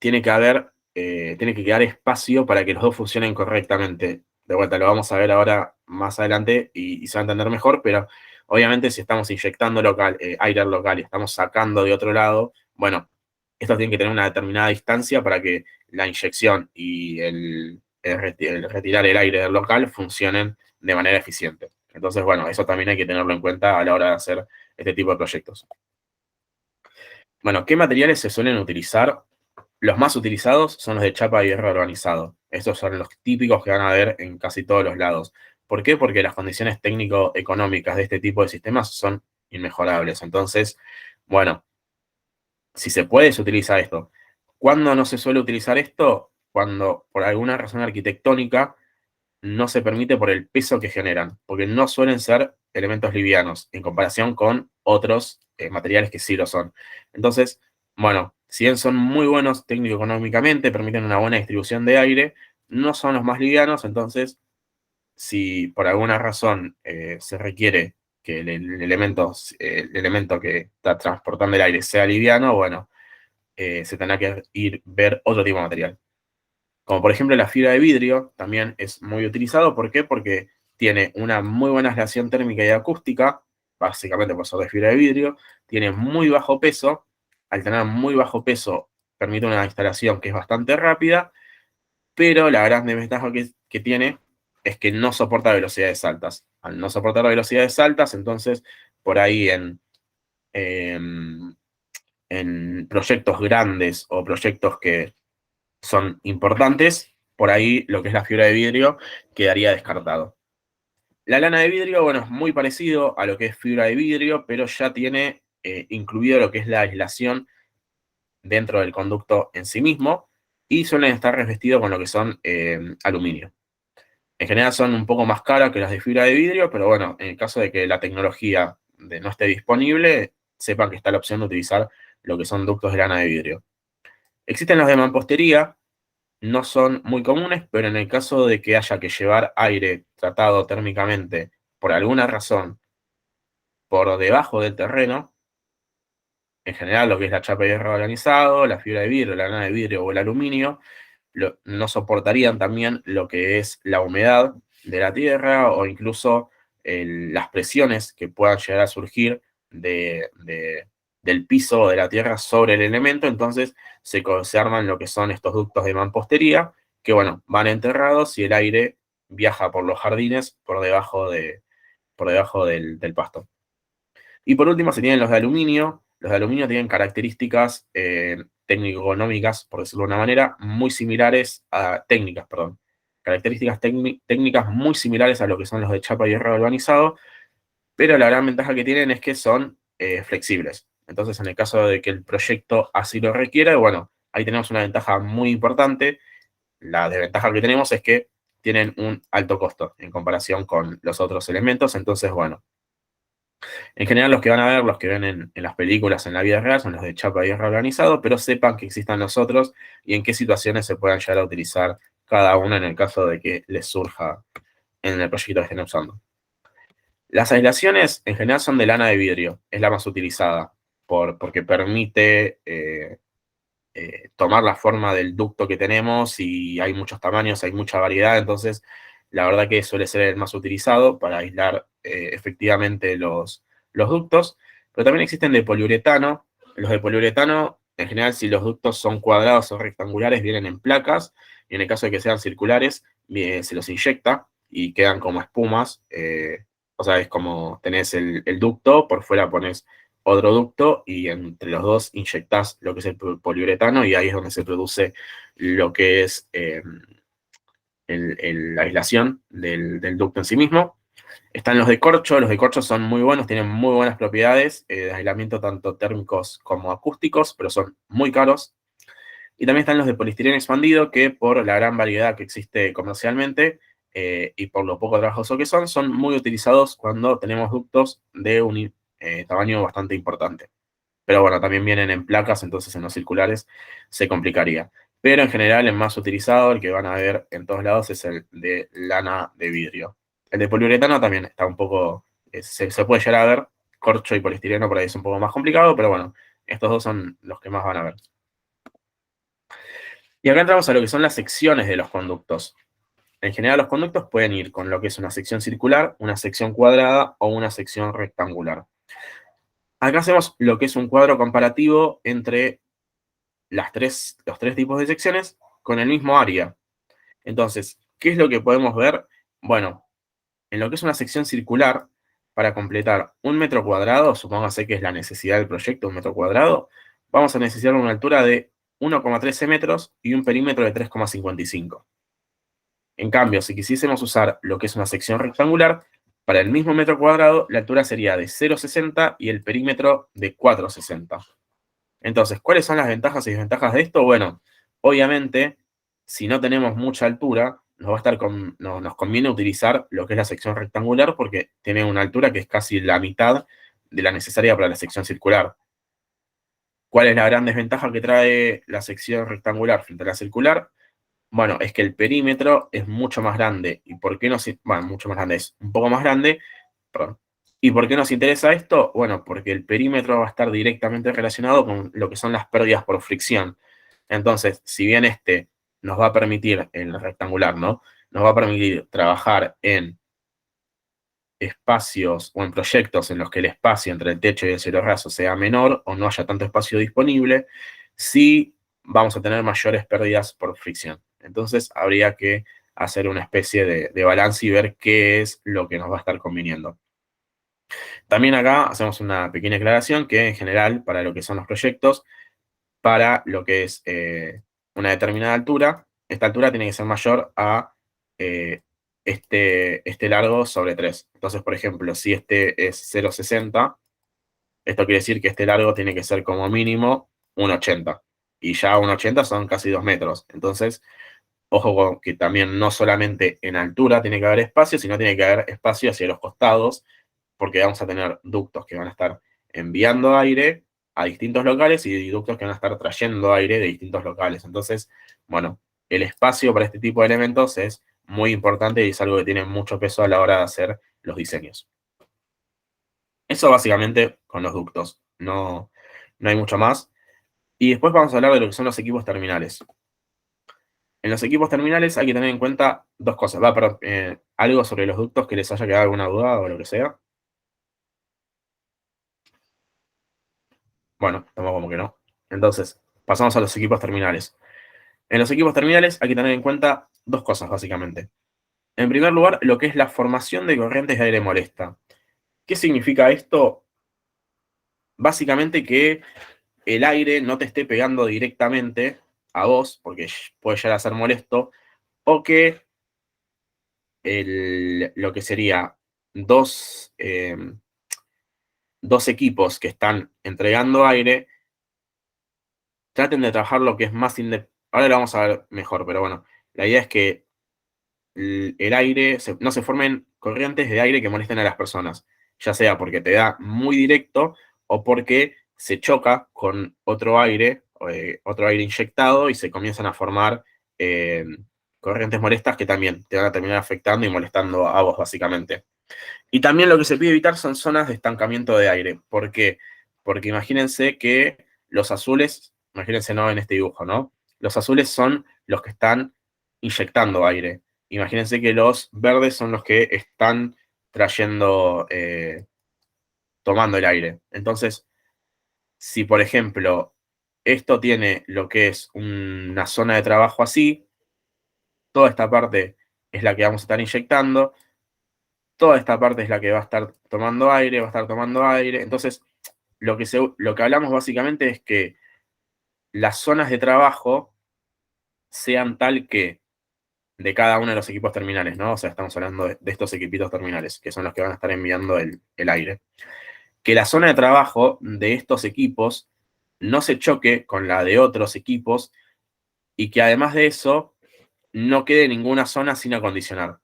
tiene que haber, tiene que quedar espacio para que los dos funcionen correctamente. De vuelta, lo vamos a ver ahora más adelante y se va a entender mejor, pero obviamente si estamos inyectando aire al local y estamos sacando de otro lado, bueno, esto tiene que tener una determinada distancia para que la inyección y el retirar el aire del local funcionen de manera eficiente. Entonces, bueno, eso también hay que tenerlo en cuenta a la hora de hacer este tipo de proyectos. Bueno, ¿qué materiales se suelen utilizar? Los más utilizados son los de chapa y hierro galvanizado. Estos son los típicos que van a ver en casi todos los lados. ¿Por qué? Porque las condiciones técnico-económicas de este tipo de sistemas son inmejorables. Entonces, bueno, si se puede, se utiliza esto. ¿Cuándo no se suele utilizar esto? Cuando por alguna razón arquitectónica no se permite por el peso que generan, porque no suelen ser elementos livianos en comparación con otros materiales que sí lo son. Entonces, bueno, si bien son muy buenos técnico-económicamente, permiten una buena distribución de aire, no son los más livianos. Entonces, si por alguna razón se requiere que el elemento que está transportando el aire sea liviano, bueno, se tendrá que ver otro tipo de material. Como por ejemplo la fibra de vidrio, también es muy utilizado. ¿Por qué? Porque tiene una muy buena aislación térmica y acústica, básicamente por ser de fibra de vidrio, tiene muy bajo peso. Al tener muy bajo peso, permite una instalación que es bastante rápida, pero la gran desventaja que tiene es que no soporta velocidades altas. Al no soportar velocidades altas, entonces por ahí en proyectos grandes o proyectos que son importantes, por ahí lo que es la fibra de vidrio quedaría descartado. La lana de vidrio, bueno, es muy parecido a lo que es fibra de vidrio, pero ya tiene incluido lo que es la aislación dentro del conducto en sí mismo y suelen estar revestidos con lo que son aluminio. En general son un poco más caras que las de fibra de vidrio, pero bueno, en el caso de que la tecnología no esté disponible, sepan que está la opción de utilizar lo que son ductos de lana de vidrio. Existen los de mampostería, no son muy comunes, pero en el caso de que haya que llevar aire tratado térmicamente por alguna razón por debajo del terreno, en general lo que es la chapa de hierro galvanizado, la fibra de vidrio, la lana de vidrio o el aluminio, no soportarían también lo que es la humedad de la tierra o incluso las presiones que puedan llegar a surgir del piso o de la tierra sobre el elemento. Entonces se arman lo que son estos ductos de mampostería que, bueno, van enterrados y el aire viaja por los jardines por debajo del pasto. Y por último se tienen los de aluminio. Los de aluminio tienen características tecnico-económicas, por decirlo de una manera, muy similares a técnicas, perdón. Características técnicas muy similares a lo que son los de chapa y hierro galvanizado, pero la gran ventaja que tienen es que son flexibles. Entonces, en el caso de que el proyecto así lo requiera, bueno, ahí tenemos una ventaja muy importante. La desventaja que tenemos es que tienen un alto costo en comparación con los otros elementos. Entonces, bueno, en general los que van a ver, los que ven en las películas, en la vida real, son los de chapa y hierro organizado, pero sepan que existan los otros y en qué situaciones se puedan llegar a utilizar cada uno en el caso de que les surja en el proyecto que estén usando. Las aislaciones en general son de lana de vidrio, es la más utilizada, porque permite tomar la forma del ducto que tenemos y hay muchos tamaños, hay mucha variedad, entonces la verdad que suele ser el más utilizado para aislar efectivamente los ductos, pero también existen de poliuretano. Los de poliuretano, en general, si los ductos son cuadrados o rectangulares, vienen en placas, y en el caso de que sean circulares, se los inyecta y quedan como espumas. O sea, es como tenés el ducto, por fuera pones otro ducto y entre los dos inyectás lo que es el poliuretano y ahí es donde se produce lo que es la aislación del ducto en sí mismo. Están los de corcho son muy buenos, tienen muy buenas propiedades de aislamiento tanto térmicos como acústicos, pero son muy caros. Y también están los de poliestireno expandido, que por la gran variedad que existe comercialmente y por lo poco trabajoso que son muy utilizados cuando tenemos ductos de un tamaño bastante importante. Pero bueno, también vienen en placas, entonces en los circulares se complicaría. Pero en general el más utilizado, el que van a ver en todos lados, es el de lana de vidrio. El de poliuretano también está un poco, se puede llegar a ver, corcho y poliestireno por ahí es un poco más complicado, pero bueno, estos dos son los que más van a ver. Y acá entramos a lo que son las secciones de los conductos. En general los conductos pueden ir con lo que es una sección circular, una sección cuadrada o una sección rectangular. Acá hacemos lo que es un cuadro comparativo entre los tres tipos de secciones con el mismo área. Entonces, ¿qué es lo que podemos ver? Bueno, en lo que es una sección circular, para completar 1 metro cuadrado, supóngase que es la necesidad del proyecto, 1 metro cuadrado, vamos a necesitar una altura de 1,13 metros y un perímetro de 3,55. En cambio, si quisiésemos usar lo que es una sección rectangular, para el mismo metro cuadrado, la altura sería de 0,60 y el perímetro de 4,60. Entonces, ¿cuáles son las ventajas y desventajas de esto? Bueno, obviamente, si no tenemos mucha altura, nos conviene utilizar lo que es la sección rectangular porque tiene una altura que es casi la mitad de la necesaria para la sección circular. ¿Cuál es la gran desventaja que trae la sección rectangular frente a la circular? Bueno, es que el perímetro es mucho más grande. ¿Y por qué mucho más grande, es un poco más grande, perdón. ¿Y por qué nos interesa esto? Bueno, porque el perímetro va a estar directamente relacionado con lo que son las pérdidas por fricción. Entonces, si bien este nos va a permitir, el rectangular, ¿no? Nos va a permitir trabajar en espacios o en proyectos en los que el espacio entre el techo y el cielo raso sea menor o no haya tanto espacio disponible, sí vamos a tener mayores pérdidas por fricción. Entonces, habría que hacer una especie de balance y ver qué es lo que nos va a estar conviniendo. También acá hacemos una pequeña aclaración que en general para lo que son los proyectos, para lo que es una determinada altura, esta altura tiene que ser mayor a este largo sobre 3. Entonces, por ejemplo, si este es 0,60, esto quiere decir que este largo tiene que ser como mínimo 1,80. Y ya 1,80 son casi 2 metros. Entonces, ojo con que también no solamente en altura tiene que haber espacio, sino tiene que haber espacio hacia los costados, porque vamos a tener ductos que van a estar enviando aire a distintos locales y ductos que van a estar trayendo aire de distintos locales. Entonces, bueno, el espacio para este tipo de elementos es muy importante y es algo que tiene mucho peso a la hora de hacer los diseños. Eso básicamente con los ductos, no hay mucho más. Y después vamos a hablar de lo que son los equipos terminales. En los equipos terminales hay que tener en cuenta dos cosas. Perdón, algo sobre los ductos que les haya quedado alguna duda o lo que sea. Bueno, estamos como que no. Entonces, pasamos a los equipos terminales. En los equipos terminales hay que tener en cuenta dos cosas, básicamente. En primer lugar, lo que es la formación de corrientes de aire molesta. ¿Qué significa esto? Básicamente que el aire no te esté pegando directamente a vos, porque puede llegar a ser molesto, o que lo que sería dos equipos que están entregando aire, traten de trabajar lo que es más independiente. Ahora lo vamos a ver mejor, pero bueno, la idea es que el aire, no se formen corrientes de aire que molesten a las personas, ya sea porque te da muy directo o porque se choca con otro aire inyectado y se comienzan a formar corrientes molestas que también te van a terminar afectando y molestando a vos, básicamente. Y también lo que se pide evitar son zonas de estancamiento de aire. ¿Por qué? Porque imagínense que los azules, imagínense no en este dibujo, ¿no? Los azules son los que están inyectando aire. Imagínense que los verdes son los que están trayendo, tomando el aire. Entonces, si por ejemplo esto tiene lo que es una zona de trabajo así, toda esta parte es la que vamos a estar inyectando, toda esta parte es la que va a estar tomando aire, va a estar tomando aire. Entonces, lo que hablamos básicamente es que las zonas de trabajo sean tal que de cada uno de los equipos terminales, ¿no? O sea, estamos hablando de estos equipitos terminales, que son los que van a estar enviando el aire. Que la zona de trabajo de estos equipos no se choque con la de otros equipos y que además de eso no quede ninguna zona sin acondicionar.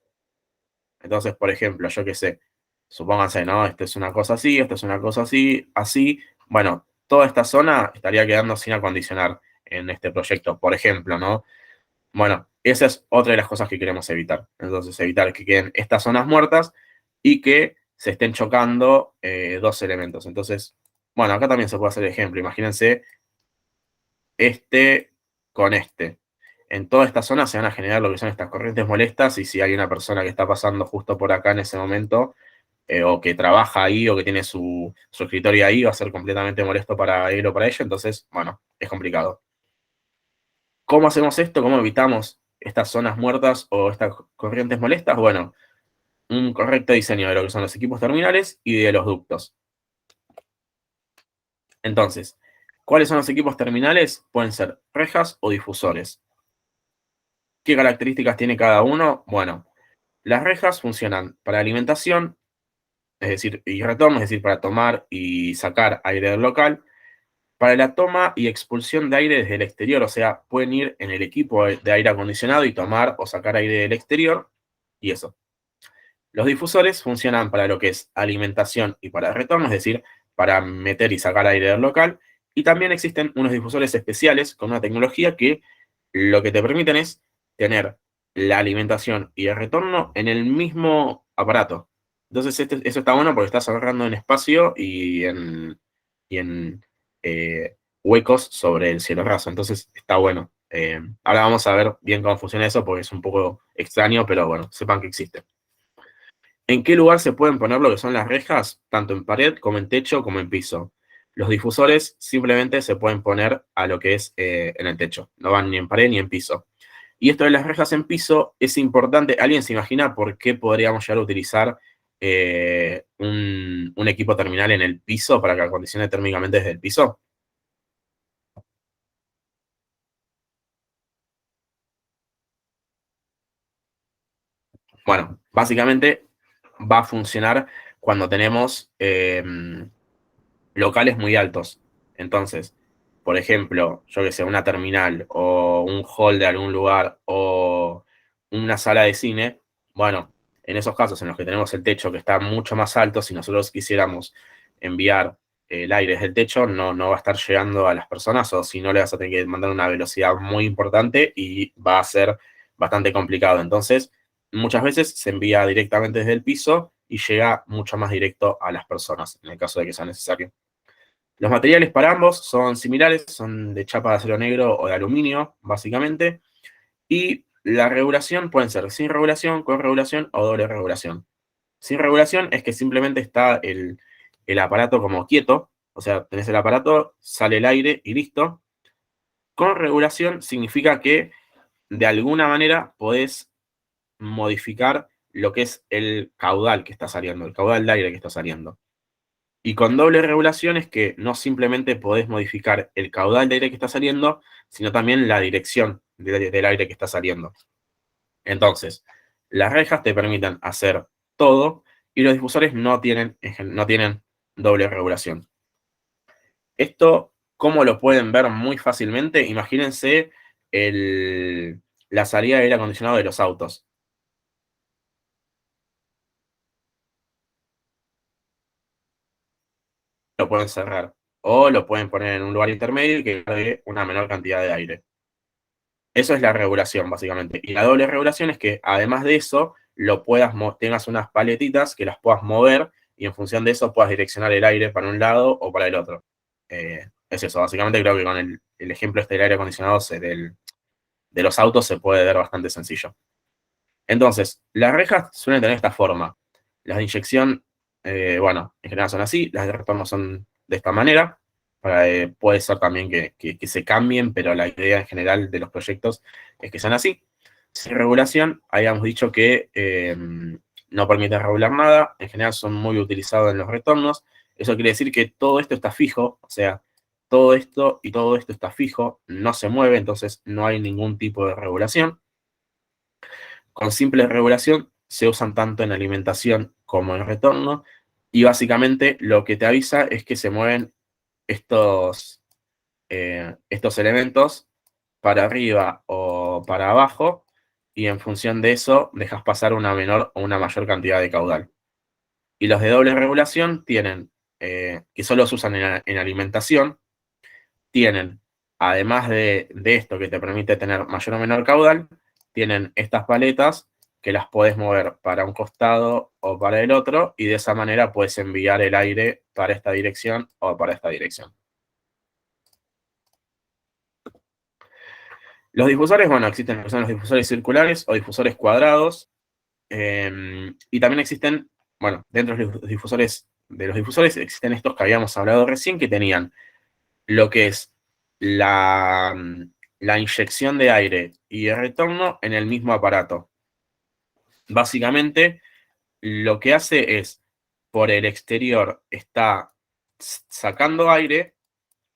Entonces, por ejemplo, yo qué sé, supónganse, ¿no? Esto es una cosa así, esto es una cosa así, así. Bueno, toda esta zona estaría quedando sin acondicionar en este proyecto, por ejemplo, ¿no? Bueno, esa es otra de las cosas que queremos evitar. Entonces, evitar que queden estas zonas muertas y que se estén chocando dos elementos. Entonces, bueno, acá también se puede hacer el ejemplo. Imagínense este con este. En toda esta zona se van a generar lo que son estas corrientes molestas y si hay una persona que está pasando justo por acá en ese momento o que trabaja ahí o que tiene su escritorio ahí, va a ser completamente molesto para él o para ella. Entonces, bueno, es complicado. ¿Cómo hacemos esto? ¿Cómo evitamos estas zonas muertas o estas corrientes molestas? Bueno, un correcto diseño de lo que son los equipos terminales y de los ductos. Entonces, ¿cuáles son los equipos terminales? Pueden ser rejas o difusores. ¿Qué características tiene cada uno? Bueno, las rejas funcionan para alimentación, es decir, y retorno, es decir, para tomar y sacar aire del local, para la toma y expulsión de aire desde el exterior, o sea, pueden ir en el equipo de aire acondicionado y tomar o sacar aire del exterior, y eso. Los difusores funcionan para lo que es alimentación y para retorno, es decir, para meter y sacar aire del local, y también existen unos difusores especiales con una tecnología que lo que te permiten es tener la alimentación y el retorno en el mismo aparato. Entonces, eso está bueno porque estás ahorrando en espacio y en huecos sobre el cielo raso. Entonces, está bueno. Ahora vamos a ver bien cómo funciona eso porque es un poco extraño, pero bueno, sepan que existe. ¿En qué lugar se pueden poner lo que son las rejas? Tanto en pared como en techo como en piso. Los difusores simplemente se pueden poner a lo que es en el techo. No van ni en pared ni en piso. Y esto de las rejas en piso es importante. ¿Alguien se imagina por qué podríamos llegar a utilizar un equipo terminal en el piso para que acondicione térmicamente desde el piso? Bueno, básicamente va a funcionar cuando tenemos locales muy altos. Entonces, por ejemplo, yo que sé, una terminal o un hall de algún lugar o una sala de cine, bueno, en esos casos en los que tenemos el techo que está mucho más alto, si nosotros quisiéramos enviar el aire desde el techo, no va a estar llegando a las personas, o si no, le vas a tener que mandar una velocidad muy importante y va a ser bastante complicado. Entonces, muchas veces se envía directamente desde el piso y llega mucho más directo a las personas, en el caso de que sea necesario. Los materiales para ambos son similares, son de chapa de acero negro o de aluminio, básicamente. Y la regulación pueden ser sin regulación, con regulación o doble regulación. Sin regulación es que simplemente está el aparato como quieto, o sea, tenés el aparato, sale el aire y listo. Con regulación significa que de alguna manera podés modificar lo que es el caudal que está saliendo, el caudal de aire que está saliendo. Y con doble regulación es que no simplemente podés modificar el caudal de aire que está saliendo, sino también la dirección del aire que está saliendo. Entonces, las rejas te permiten hacer todo y los difusores no tienen doble regulación. Esto, ¿cómo lo pueden ver muy fácilmente? Imagínense la salida de aire acondicionado de los autos. Lo pueden cerrar o lo pueden poner en un lugar intermedio y que cargue una menor cantidad de aire. Eso es la regulación, básicamente. Y la doble regulación es que, además de eso, tengas unas paletitas que las puedas mover y en función de eso puedas direccionar el aire para un lado o para el otro. Es eso, básicamente creo que con el ejemplo este del aire acondicionado de los autos se puede ver bastante sencillo. Entonces, las rejas suelen tener esta forma. Las de inyección, bueno, en general son así, las de retorno son de esta manera. Puede ser también que se cambien, pero la idea en general de los proyectos es que sean así. Sin regulación, habíamos dicho que no permite regular nada, en general son muy utilizados en los retornos. Eso quiere decir que todo esto está fijo, o sea, todo esto y todo esto está fijo, no se mueve, entonces no hay ningún tipo de regulación. Con simple regulación se usan tanto en alimentación como en retorno, y básicamente lo que te avisa es que se mueven estos elementos para arriba o para abajo, y en función de eso dejas pasar una menor o una mayor cantidad de caudal. Y los de doble regulación tienen, que solo se usan en alimentación, tienen, además de esto que te permite tener mayor o menor caudal, tienen estas paletas que las puedes mover para un costado o para el otro, y de esa manera puedes enviar el aire para esta dirección o para esta dirección. Los difusores, bueno, existen lo que son los difusores circulares o difusores cuadrados, y también existen, bueno, dentro de los difusores existen estos que habíamos hablado recién, que tenían lo que es la inyección de aire y el retorno en el mismo aparato. Básicamente, lo que hace es, por el exterior está sacando aire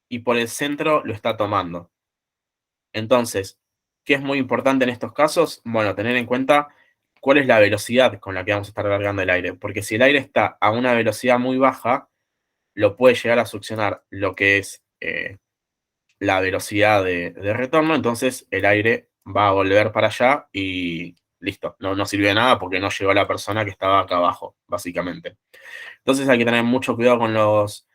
y por el centro lo está tomando. Entonces, ¿qué es muy importante en estos casos? Bueno, tener en cuenta cuál es la velocidad con la que vamos a estar largando el aire, porque si el aire está a una velocidad muy baja, lo puede llegar a succionar lo que es la velocidad de retorno, entonces el aire va a volver para allá y listo, no sirvió de nada porque no llegó a la persona que estaba acá abajo, básicamente. Entonces hay que tener mucho cuidado con las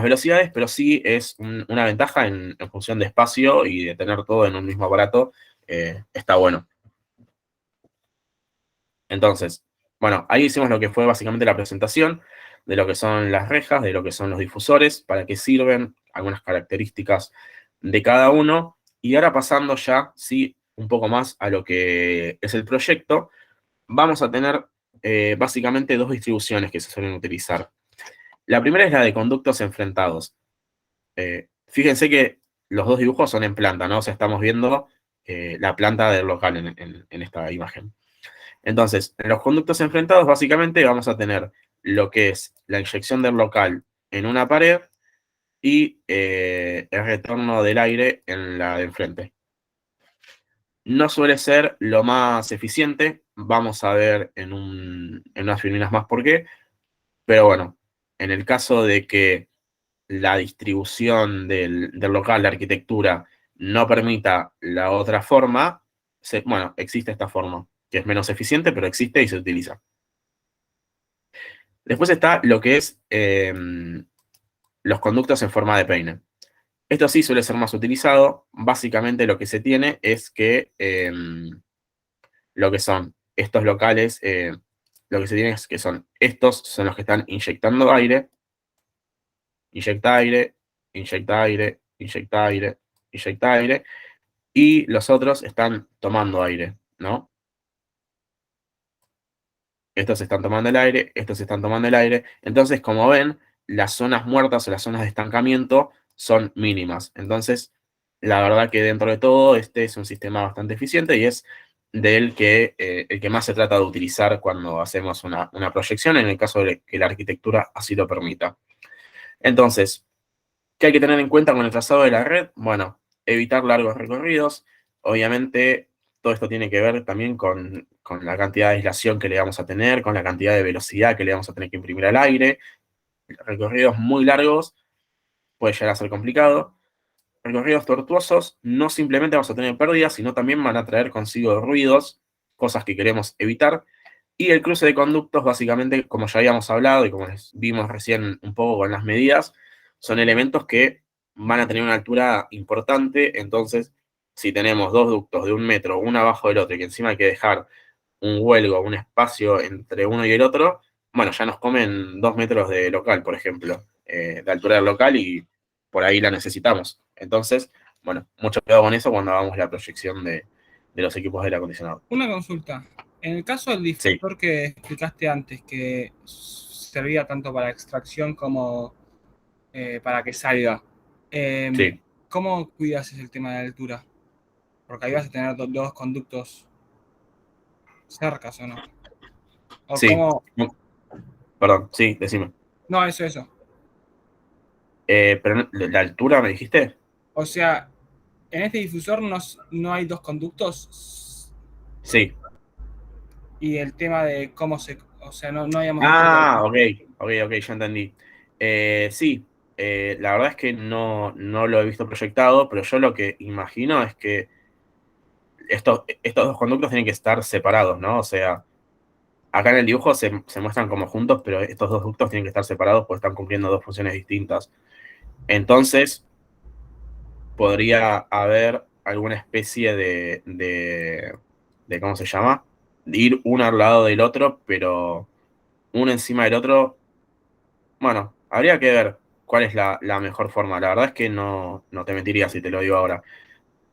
velocidades, pero sí es una ventaja en función de espacio y de tener todo en un mismo aparato, está bueno. Entonces, bueno, ahí hicimos lo que fue básicamente la presentación de lo que son las rejas, de lo que son los difusores, para qué sirven, algunas características de cada uno. Y ahora pasando ya, sí, un poco más a lo que es el proyecto, vamos a tener básicamente dos distribuciones que se suelen utilizar. La primera es la de conductos enfrentados. Fíjense que los dos dibujos son en planta, ¿no? O sea, estamos viendo la planta del local en esta imagen. Entonces, en los conductos enfrentados, básicamente vamos a tener lo que es la inyección del local en una pared y el retorno del aire en la de enfrente. no suele ser lo más eficiente. Vamos a ver en unas filinas más por qué. Pero bueno, en el caso de que la distribución del local, la arquitectura, no permita la otra forma, bueno, existe esta forma, que es menos eficiente, pero existe y se utiliza. Después está lo que es los conductos en forma de peine. Esto sí suele ser más utilizado. Básicamente lo que se tiene es que lo que son estos locales, lo que se tiene es que estos son los que están inyectando aire, inyecta aire, inyecta aire, inyecta aire, inyecta aire, y los otros están tomando aire, ¿no? Estos están tomando el aire, estos están tomando el aire. Entonces, como ven, las zonas muertas o las zonas de estancamiento son mínimas. Entonces, la verdad que dentro de todo, este es un sistema bastante eficiente y es el que más se trata de utilizar cuando hacemos una proyección, en el caso de que la arquitectura así lo permita. Entonces, ¿qué hay que tener en cuenta con el trazado de la red? Bueno, evitar largos recorridos. Obviamente, todo esto tiene que ver también con la cantidad de aislación que le vamos a tener, con la cantidad de velocidad que le vamos a tener que imprimir al aire. Recorridos muy largos puede llegar a ser complicado. Recorridos tortuosos no simplemente vamos a tener pérdidas, sino también van a traer consigo ruidos, cosas que queremos evitar. Y el cruce de conductos, básicamente, como ya habíamos hablado y como les vimos recién un poco con las medidas, son elementos que van a tener una altura importante. Entonces, si tenemos dos ductos de 1 metro, uno abajo del otro, y que encima hay que dejar un huelgo, un espacio entre uno y el otro, bueno, ya nos comen 2 metros de local, por ejemplo, de altura del local, y por ahí la necesitamos. Entonces, bueno, mucho cuidado con eso cuando hagamos la proyección de los equipos de aire acondicionado. Una consulta. En el caso del Sí. difusor que explicaste antes, que servía tanto para extracción como para que salga, Sí. ¿cómo cuidas el tema de la altura? Porque ahí vas a tener dos conductos cercas, ¿o no? ¿O Sí. cómo? Perdón, sí, decime. No, eso. Pero la altura, ¿me dijiste? O sea, en este difusor no hay dos conductos Sí. y el tema de cómo se... O sea, no habíamos visto... Ah, ok, ya entendí. Sí, la verdad es que no lo he visto proyectado, pero yo lo que imagino es que estos dos conductos tienen que estar separados, ¿no? O sea, acá en el dibujo se muestran como juntos, pero estos dos ductos tienen que estar separados porque están cumpliendo dos funciones distintas. Entonces, podría haber alguna especie de ¿cómo se llama? De ir uno al lado del otro, pero uno encima del otro. Bueno, habría que ver cuál es la mejor forma. La verdad es que no te mentiría si te lo digo ahora,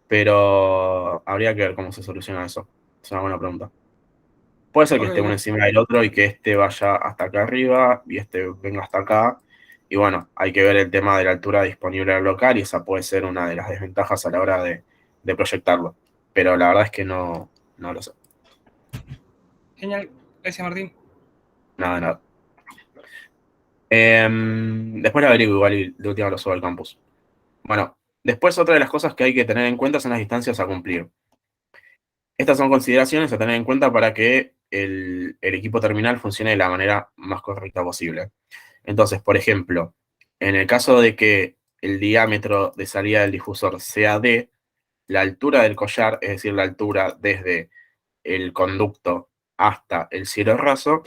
pero habría que ver cómo se soluciona eso. Es una buena pregunta. Puede ser que Ok, esté uno encima del otro y que este vaya hasta acá arriba y este venga hasta acá. Y bueno, hay que ver el tema de la altura disponible al local y esa puede ser una de las desventajas a la hora de proyectarlo. Pero la verdad es que no lo sé. genial. Gracias, Martín. Nada, nada. Después lo averiguo igual y de última lo subo al campus. Bueno, después otra de las cosas que hay que tener en cuenta son las distancias a cumplir. Estas son consideraciones a tener en cuenta para que el equipo terminal funcione de la manera más correcta posible. Entonces, por ejemplo, en el caso de que el diámetro de salida del difusor sea D, la altura del collar, es decir, la altura desde el conducto hasta el cielo raso,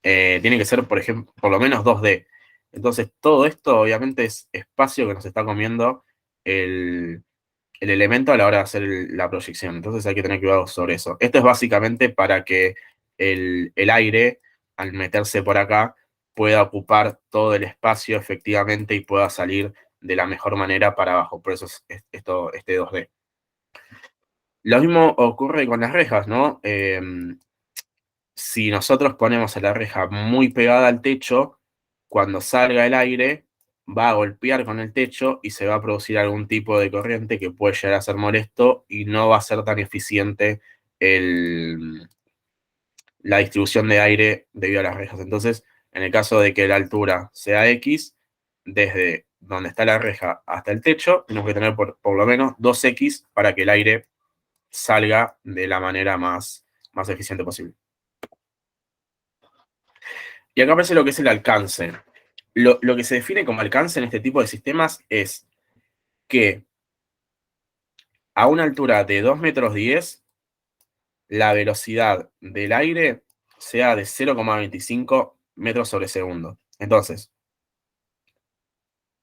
tiene que ser, por ejemplo, por lo menos 2D. Entonces, todo esto obviamente es espacio que nos está comiendo el elemento a la hora de hacer la proyección. Entonces hay que tener cuidado sobre eso. Esto es básicamente para que el aire, al meterse por acá, pueda ocupar todo el espacio efectivamente y pueda salir de la mejor manera para abajo. Por eso es este 2D. Lo mismo ocurre con las rejas, ¿no? Si nosotros ponemos la reja muy pegada al techo, cuando salga el aire, va a golpear con el techo y se va a producir algún tipo de corriente que puede llegar a ser molesto y no va a ser tan eficiente la distribución de aire debido a las rejas. Entonces, en el caso de que la altura sea X, desde donde está la reja hasta el techo, tenemos que tener por lo menos 2X para que el aire salga de la manera más eficiente posible. Y acá aparece lo que es el alcance. Lo que se define como alcance en este tipo de sistemas es que a una altura de 2,10 metros, la velocidad del aire sea de 0,25 metros sobre segundo. Entonces,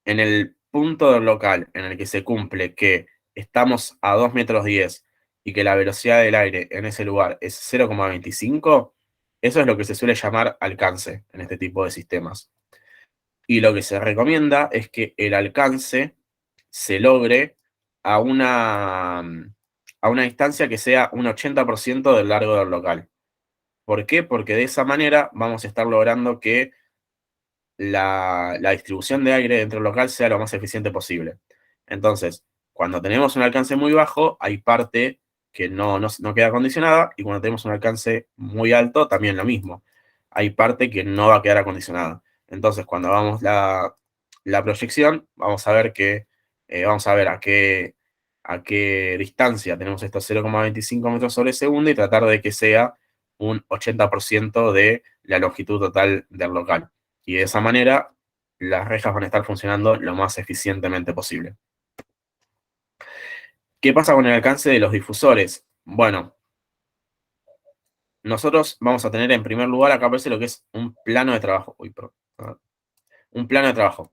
en el punto del local en el que se cumple que estamos a 2,10 metros y que la velocidad del aire en ese lugar es 0,25, eso es lo que se suele llamar alcance en este tipo de sistemas. Y lo que se recomienda es que el alcance se logre a una distancia que sea un 80% del largo del local. ¿Por qué? Porque de esa manera vamos a estar logrando que la distribución de aire dentro del local sea lo más eficiente posible. Entonces, cuando tenemos un alcance muy bajo, hay parte que no queda acondicionada, y cuando tenemos un alcance muy alto, también lo mismo. Hay parte que no va a quedar acondicionada. Entonces, cuando hagamos la proyección, vamos a ver a qué distancia tenemos estos 0,25 metros sobre segundo y tratar de que sea un 80% de la longitud total del local. Y de esa manera, las rejas van a estar funcionando lo más eficientemente posible. ¿Qué pasa con el alcance de los difusores? Bueno, nosotros vamos a tener en primer lugar, acá aparece lo que es un plano de trabajo. Uy, perdón. Un plano de trabajo.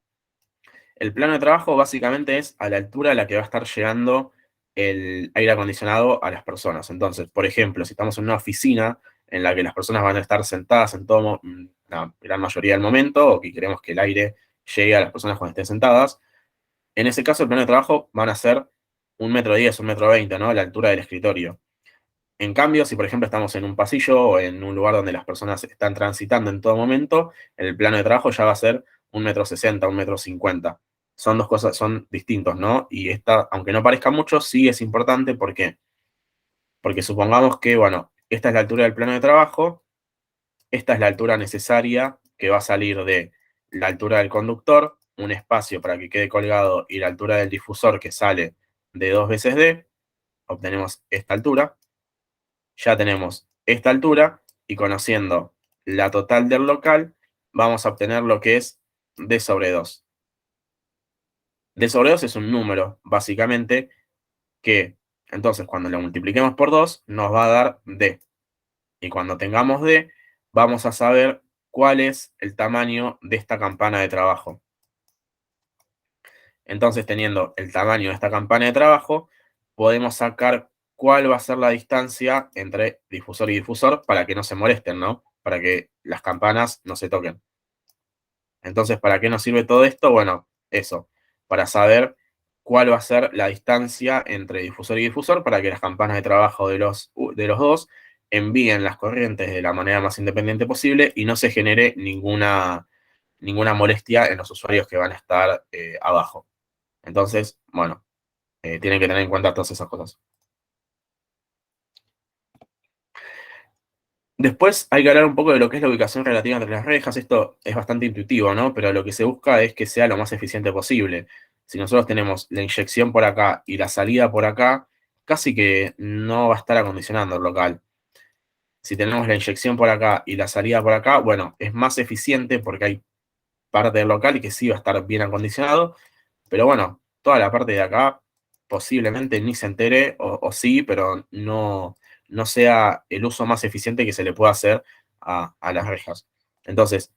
El plano de trabajo básicamente es a la altura a la que va a estar llegando el aire acondicionado a las personas. Entonces, por ejemplo, si estamos en una oficina en la que las personas van a estar sentadas en la gran mayoría del momento, o que queremos que el aire llegue a las personas cuando estén sentadas, en ese caso el plano de trabajo van a ser 1,10 m, 1,20 m, ¿no? A la altura del escritorio. En cambio, si por ejemplo estamos en un pasillo o en un lugar donde las personas están transitando en todo momento, el plano de trabajo ya va a ser 1,60 m, 1,50 m. Son dos cosas, son distintos, ¿no? Y esta, aunque no parezca mucho, sí es importante. ¿Por qué? Porque supongamos que, bueno, esta es la altura del plano de trabajo, esta es la altura necesaria que va a salir de la altura del conductor, un espacio para que quede colgado, y la altura del difusor que sale de 2 veces D, obtenemos esta altura. Ya tenemos esta altura, y conociendo la total del local, vamos a obtener lo que es D sobre 2. D sobre 2 es un número, básicamente, que entonces cuando lo multipliquemos por 2 nos va a dar D. Y cuando tengamos D, vamos a saber cuál es el tamaño de esta campana de trabajo. Entonces, teniendo el tamaño de esta campana de trabajo, podemos sacar cuál va a ser la distancia entre difusor y difusor para que no se molesten, ¿no? Para que las campanas no se toquen. Entonces, ¿para qué nos sirve todo esto? Bueno, eso, para saber cuál va a ser la distancia entre difusor y difusor para que las campanas de trabajo de los dos envíen las corrientes de la manera más independiente posible y no se genere ninguna molestia en los usuarios que van a estar abajo. Entonces, bueno, tienen que tener en cuenta todas esas cosas. Después hay que hablar un poco de lo que es la ubicación relativa entre las rejas. Esto es bastante intuitivo, ¿no? Pero lo que se busca es que sea lo más eficiente posible. Si nosotros tenemos la inyección por acá y la salida por acá, casi que no va a estar acondicionando el local. Si tenemos la inyección por acá y la salida por acá, bueno, es más eficiente porque hay parte del local que sí va a estar bien acondicionado. Pero bueno, toda la parte de acá posiblemente ni se entere, o sí, pero no sea el uso más eficiente que se le pueda hacer a las rejas. Entonces,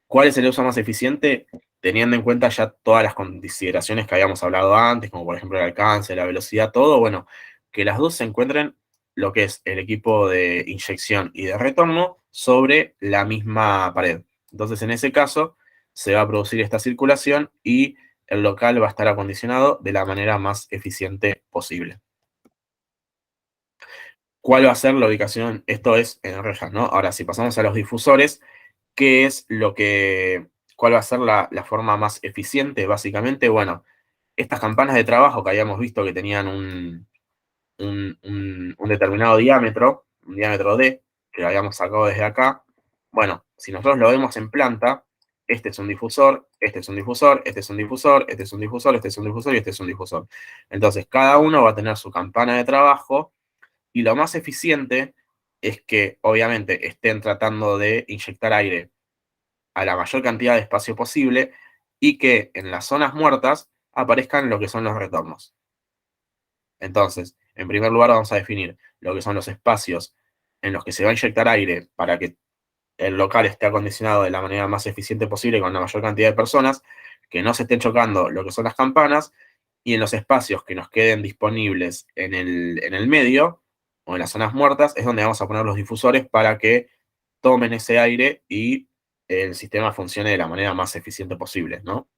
¿cuál es el uso más eficiente? Teniendo en cuenta ya todas las consideraciones que habíamos hablado antes, como por ejemplo el alcance, la velocidad, todo, bueno, que las dos se encuentren lo que es el equipo de inyección y de retorno sobre la misma pared. Entonces, en ese caso, se va a producir esta circulación y el local va a estar acondicionado de la manera más eficiente posible. ¿Cuál va a ser la ubicación? Esto es en rejas, ¿no? Ahora, si pasamos a los difusores, ¿cuál va a ser la forma más eficiente? Básicamente, bueno, estas campanas de trabajo que habíamos visto que tenían un determinado diámetro, un diámetro D, que lo habíamos sacado desde acá. Bueno, si nosotros lo vemos en planta, este es un difusor, este es un difusor, este es un difusor, este es un difusor, este es un difusor y este es un difusor. Entonces, cada uno va a tener su campana de trabajo Y lo más eficiente es que, obviamente, estén tratando de inyectar aire a la mayor cantidad de espacio posible y que en las zonas muertas aparezcan lo que son los retornos. Entonces, en primer lugar vamos a definir lo que son los espacios en los que se va a inyectar aire para que el local esté acondicionado de la manera más eficiente posible con la mayor cantidad de personas, que no se estén chocando lo que son las campanas, y en los espacios que nos queden disponibles en el medio o en las zonas muertas es donde vamos a poner los difusores para que tomen ese aire y el sistema funcione de la manera más eficiente posible, ¿no?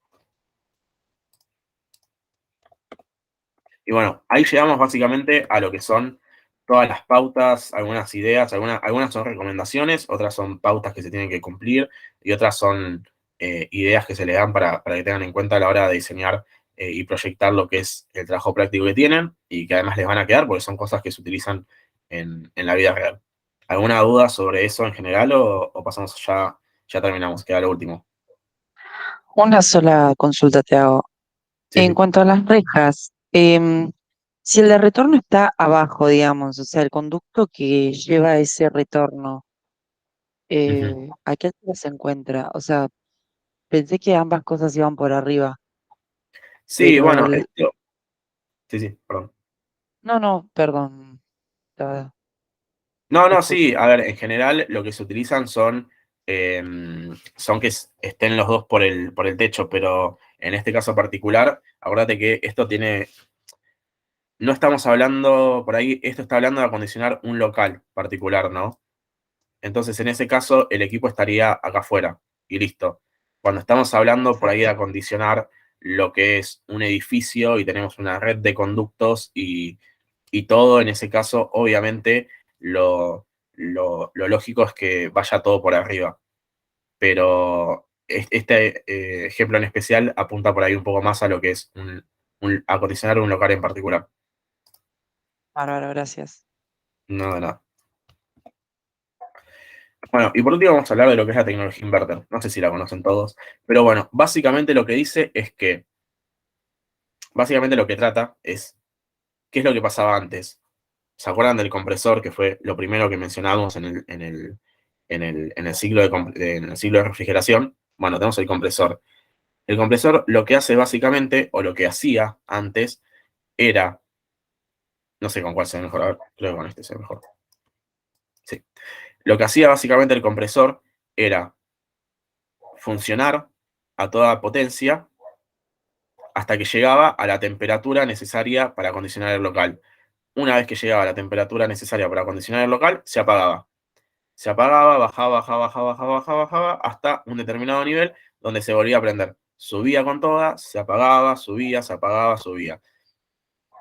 Y bueno, ahí llegamos básicamente a lo que son todas las pautas, algunas ideas, algunas son recomendaciones, otras son pautas que se tienen que cumplir y otras son ideas que se le dan para que tengan en cuenta a la hora de diseñar y proyectar lo que es el trabajo práctico que tienen y que además les van a quedar porque son cosas que se utilizan en la vida real. ¿Alguna duda sobre eso en general o pasamos ya terminamos? Queda lo último. Una sola consulta te hago. Sí, En sí. cuanto a las rejas, si el de retorno está abajo, digamos, o sea, el conducto que lleva ese retorno, Ujú. ¿a qué altura se encuentra? O sea, pensé que ambas cosas iban por arriba, Sí, pero bueno, sí, sí, perdón. no, perdón, te No, no, escucho. sí, a ver, en general lo que se utilizan son que estén los dos por el techo, pero en este caso particular, acuérdate que no estamos hablando, por ahí, esto está hablando de acondicionar un local particular, ¿no? Entonces, en ese caso, el equipo estaría acá afuera y listo. Cuando estamos hablando por ahí de acondicionar lo que es un edificio y tenemos una red de conductos y todo, en ese caso, obviamente, lo lógico es que vaya todo por arriba. Pero este ejemplo en especial apunta por ahí un poco más a lo que es acondicionar un local en particular. Bárbaro, gracias. No, de nada. Bueno, y por último vamos a hablar de lo que es la tecnología inverter. No sé si la conocen todos, pero bueno, básicamente lo que dice es que, básicamente lo que trata es, ¿qué es lo que pasaba antes? ¿Se acuerdan del compresor, que fue lo primero que mencionábamos en el ciclo en el ciclo de refrigeración? Bueno, tenemos el compresor. El compresor lo que hace básicamente, o lo que hacía antes, era, no sé con cuál se ve mejor, a ver, creo que con este se ve mejor. Sí. Lo que hacía básicamente el compresor era funcionar a toda potencia hasta que llegaba a la temperatura necesaria para acondicionar el local. Una vez que llegaba a la temperatura necesaria para acondicionar el local, se apagaba. Se apagaba, bajaba, hasta un determinado nivel donde se volvía a prender. Subía con toda, se apagaba, subía, se apagaba, subía.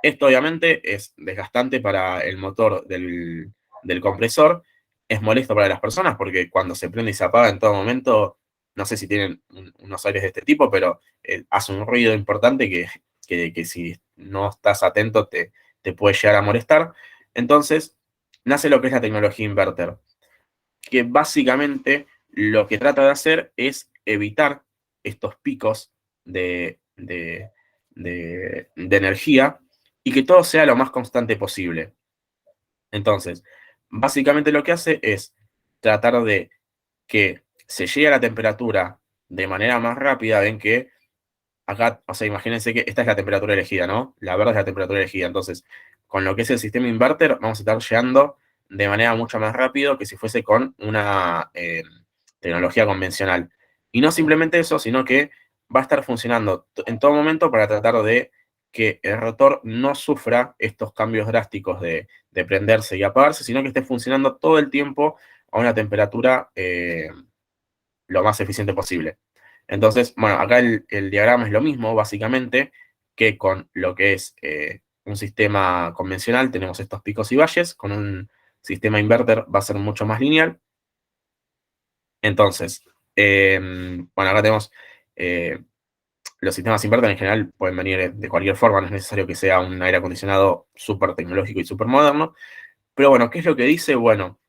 Esto obviamente es desgastante para el motor del compresor, es molesto para las personas porque cuando se prende y se apaga en todo momento, no sé si tienen unos aires de este tipo, pero hace un ruido importante que si no estás atento te puede llegar a molestar. Entonces, nace lo que es la tecnología inverter, que básicamente lo que trata de hacer es evitar estos picos de energía y que todo sea lo más constante posible. Entonces, básicamente lo que hace es tratar de que se llegue a la temperatura de manera más rápida. Ven que acá, o sea, imagínense que esta es la temperatura elegida, ¿no? La verde es la temperatura elegida. Entonces, con lo que es el sistema inverter, vamos a estar llegando de manera mucho más rápido que si fuese con una tecnología convencional. Y no simplemente eso, sino que va a estar funcionando en todo momento para tratar de que el rotor no sufra estos cambios drásticos de prenderse y apagarse, sino que esté funcionando todo el tiempo a una temperatura lo más eficiente posible. Entonces, bueno, acá el diagrama es lo mismo, básicamente, que con lo que es un sistema convencional. Tenemos estos picos y valles. Con un sistema inverter va a ser mucho más lineal. Entonces, bueno, acá tenemos los sistemas inverter en general pueden venir de cualquier forma, no es necesario que sea un aire acondicionado súper tecnológico y súper moderno. Pero bueno, ¿qué es lo que dice? Bueno,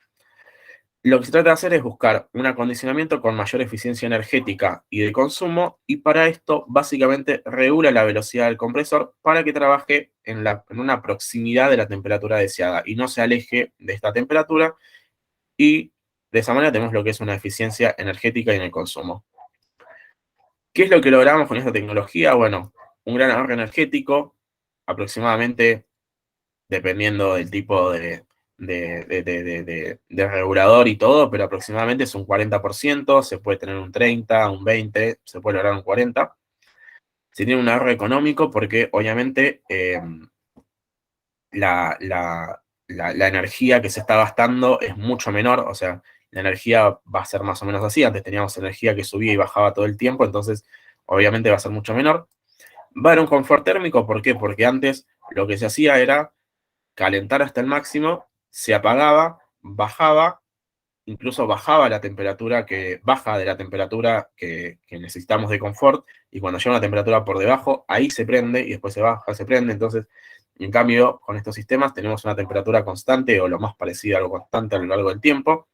Lo que se trata de hacer es buscar un acondicionamiento con mayor eficiencia energética y de consumo, y para esto básicamente regula la velocidad del compresor para que trabaje en una proximidad de la temperatura deseada y no se aleje de esta temperatura, y de esa manera tenemos lo que es una eficiencia energética y en el consumo. ¿Qué es lo que logramos con esta tecnología? Bueno, un gran ahorro energético, aproximadamente, dependiendo del tipo de regulador y todo, pero aproximadamente es un 40%, se puede tener un 30, un 20, se puede lograr un 40. Se tiene un ahorro económico porque obviamente la energía que se está gastando es mucho menor, o sea, la energía va a ser más o menos así. Antes teníamos energía que subía y bajaba todo el tiempo, entonces obviamente va a ser mucho menor. Va a haber un confort térmico, ¿por qué? Porque antes lo que se hacía era calentar hasta el máximo, se apagaba, bajaba, incluso bajaba la temperatura baja de la temperatura que necesitamos de confort, y cuando llega a una temperatura por debajo, ahí se prende y después se baja, se prende. Entonces, en cambio, con estos sistemas tenemos una temperatura constante o lo más parecido a algo constante a lo largo del tiempo.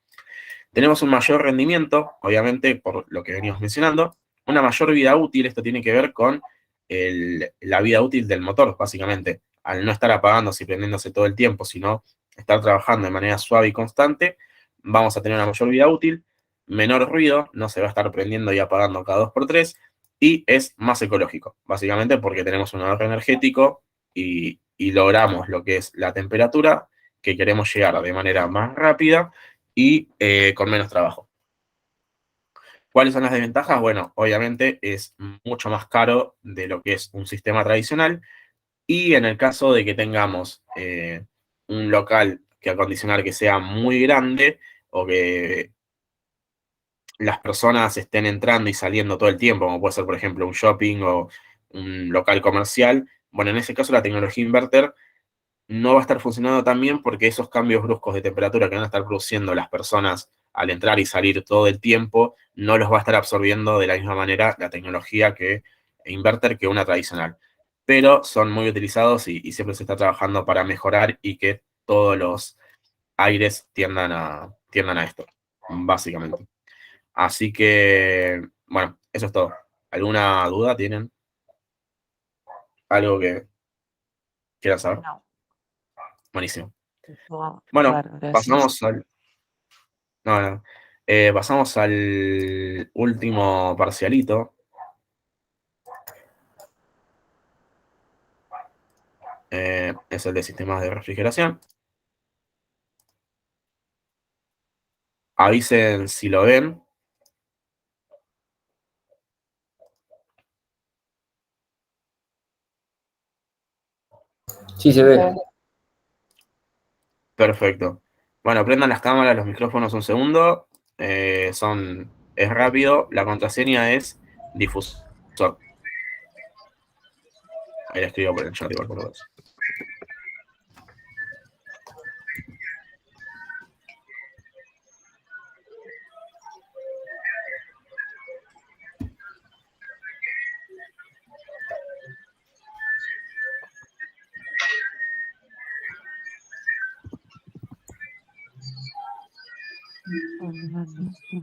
Tenemos un mayor rendimiento, obviamente, por lo que venimos mencionando, una mayor vida útil. Esto tiene que ver con la vida útil del motor, básicamente. Al no estar apagándose y prendiéndose todo el tiempo, sino estar trabajando de manera suave y constante, vamos a tener una mayor vida útil, menor ruido, no se va a estar prendiendo y apagando cada 2 por 3, y es más ecológico, básicamente porque tenemos un ahorro energético y logramos lo que es la temperatura que queremos llegar de manera más rápida y con menos trabajo. ¿Cuáles son las desventajas? Bueno, obviamente es mucho más caro de lo que es un sistema tradicional, y en el caso de que tengamos un local que acondicionar que sea muy grande, o que las personas estén entrando y saliendo todo el tiempo, como puede ser, por ejemplo, un shopping o un local comercial, bueno, en ese caso la tecnología inverter no va a estar funcionando tan bien, porque esos cambios bruscos de temperatura que van a estar produciendo las personas al entrar y salir todo el tiempo, no los va a estar absorbiendo de la misma manera la tecnología inverter que una tradicional. Pero son muy utilizados y siempre se está trabajando para mejorar y que todos los aires tiendan a esto, básicamente. Así que, bueno, eso es todo. ¿Alguna duda tienen? ¿Algo que quieran saber? No, Buenísimo. estuvo Bueno, claro, gracias. pasamos al... No, no. Pasamos al último parcialito. Es el de sistemas de refrigeración. Avisen si lo ven. Sí, se ve. Perfecto. Bueno, prendan las cámaras, los micrófonos un segundo. Es rápido. La contraseña es difusor. Ahí la escribo por el chat igual por lo menos. Mm,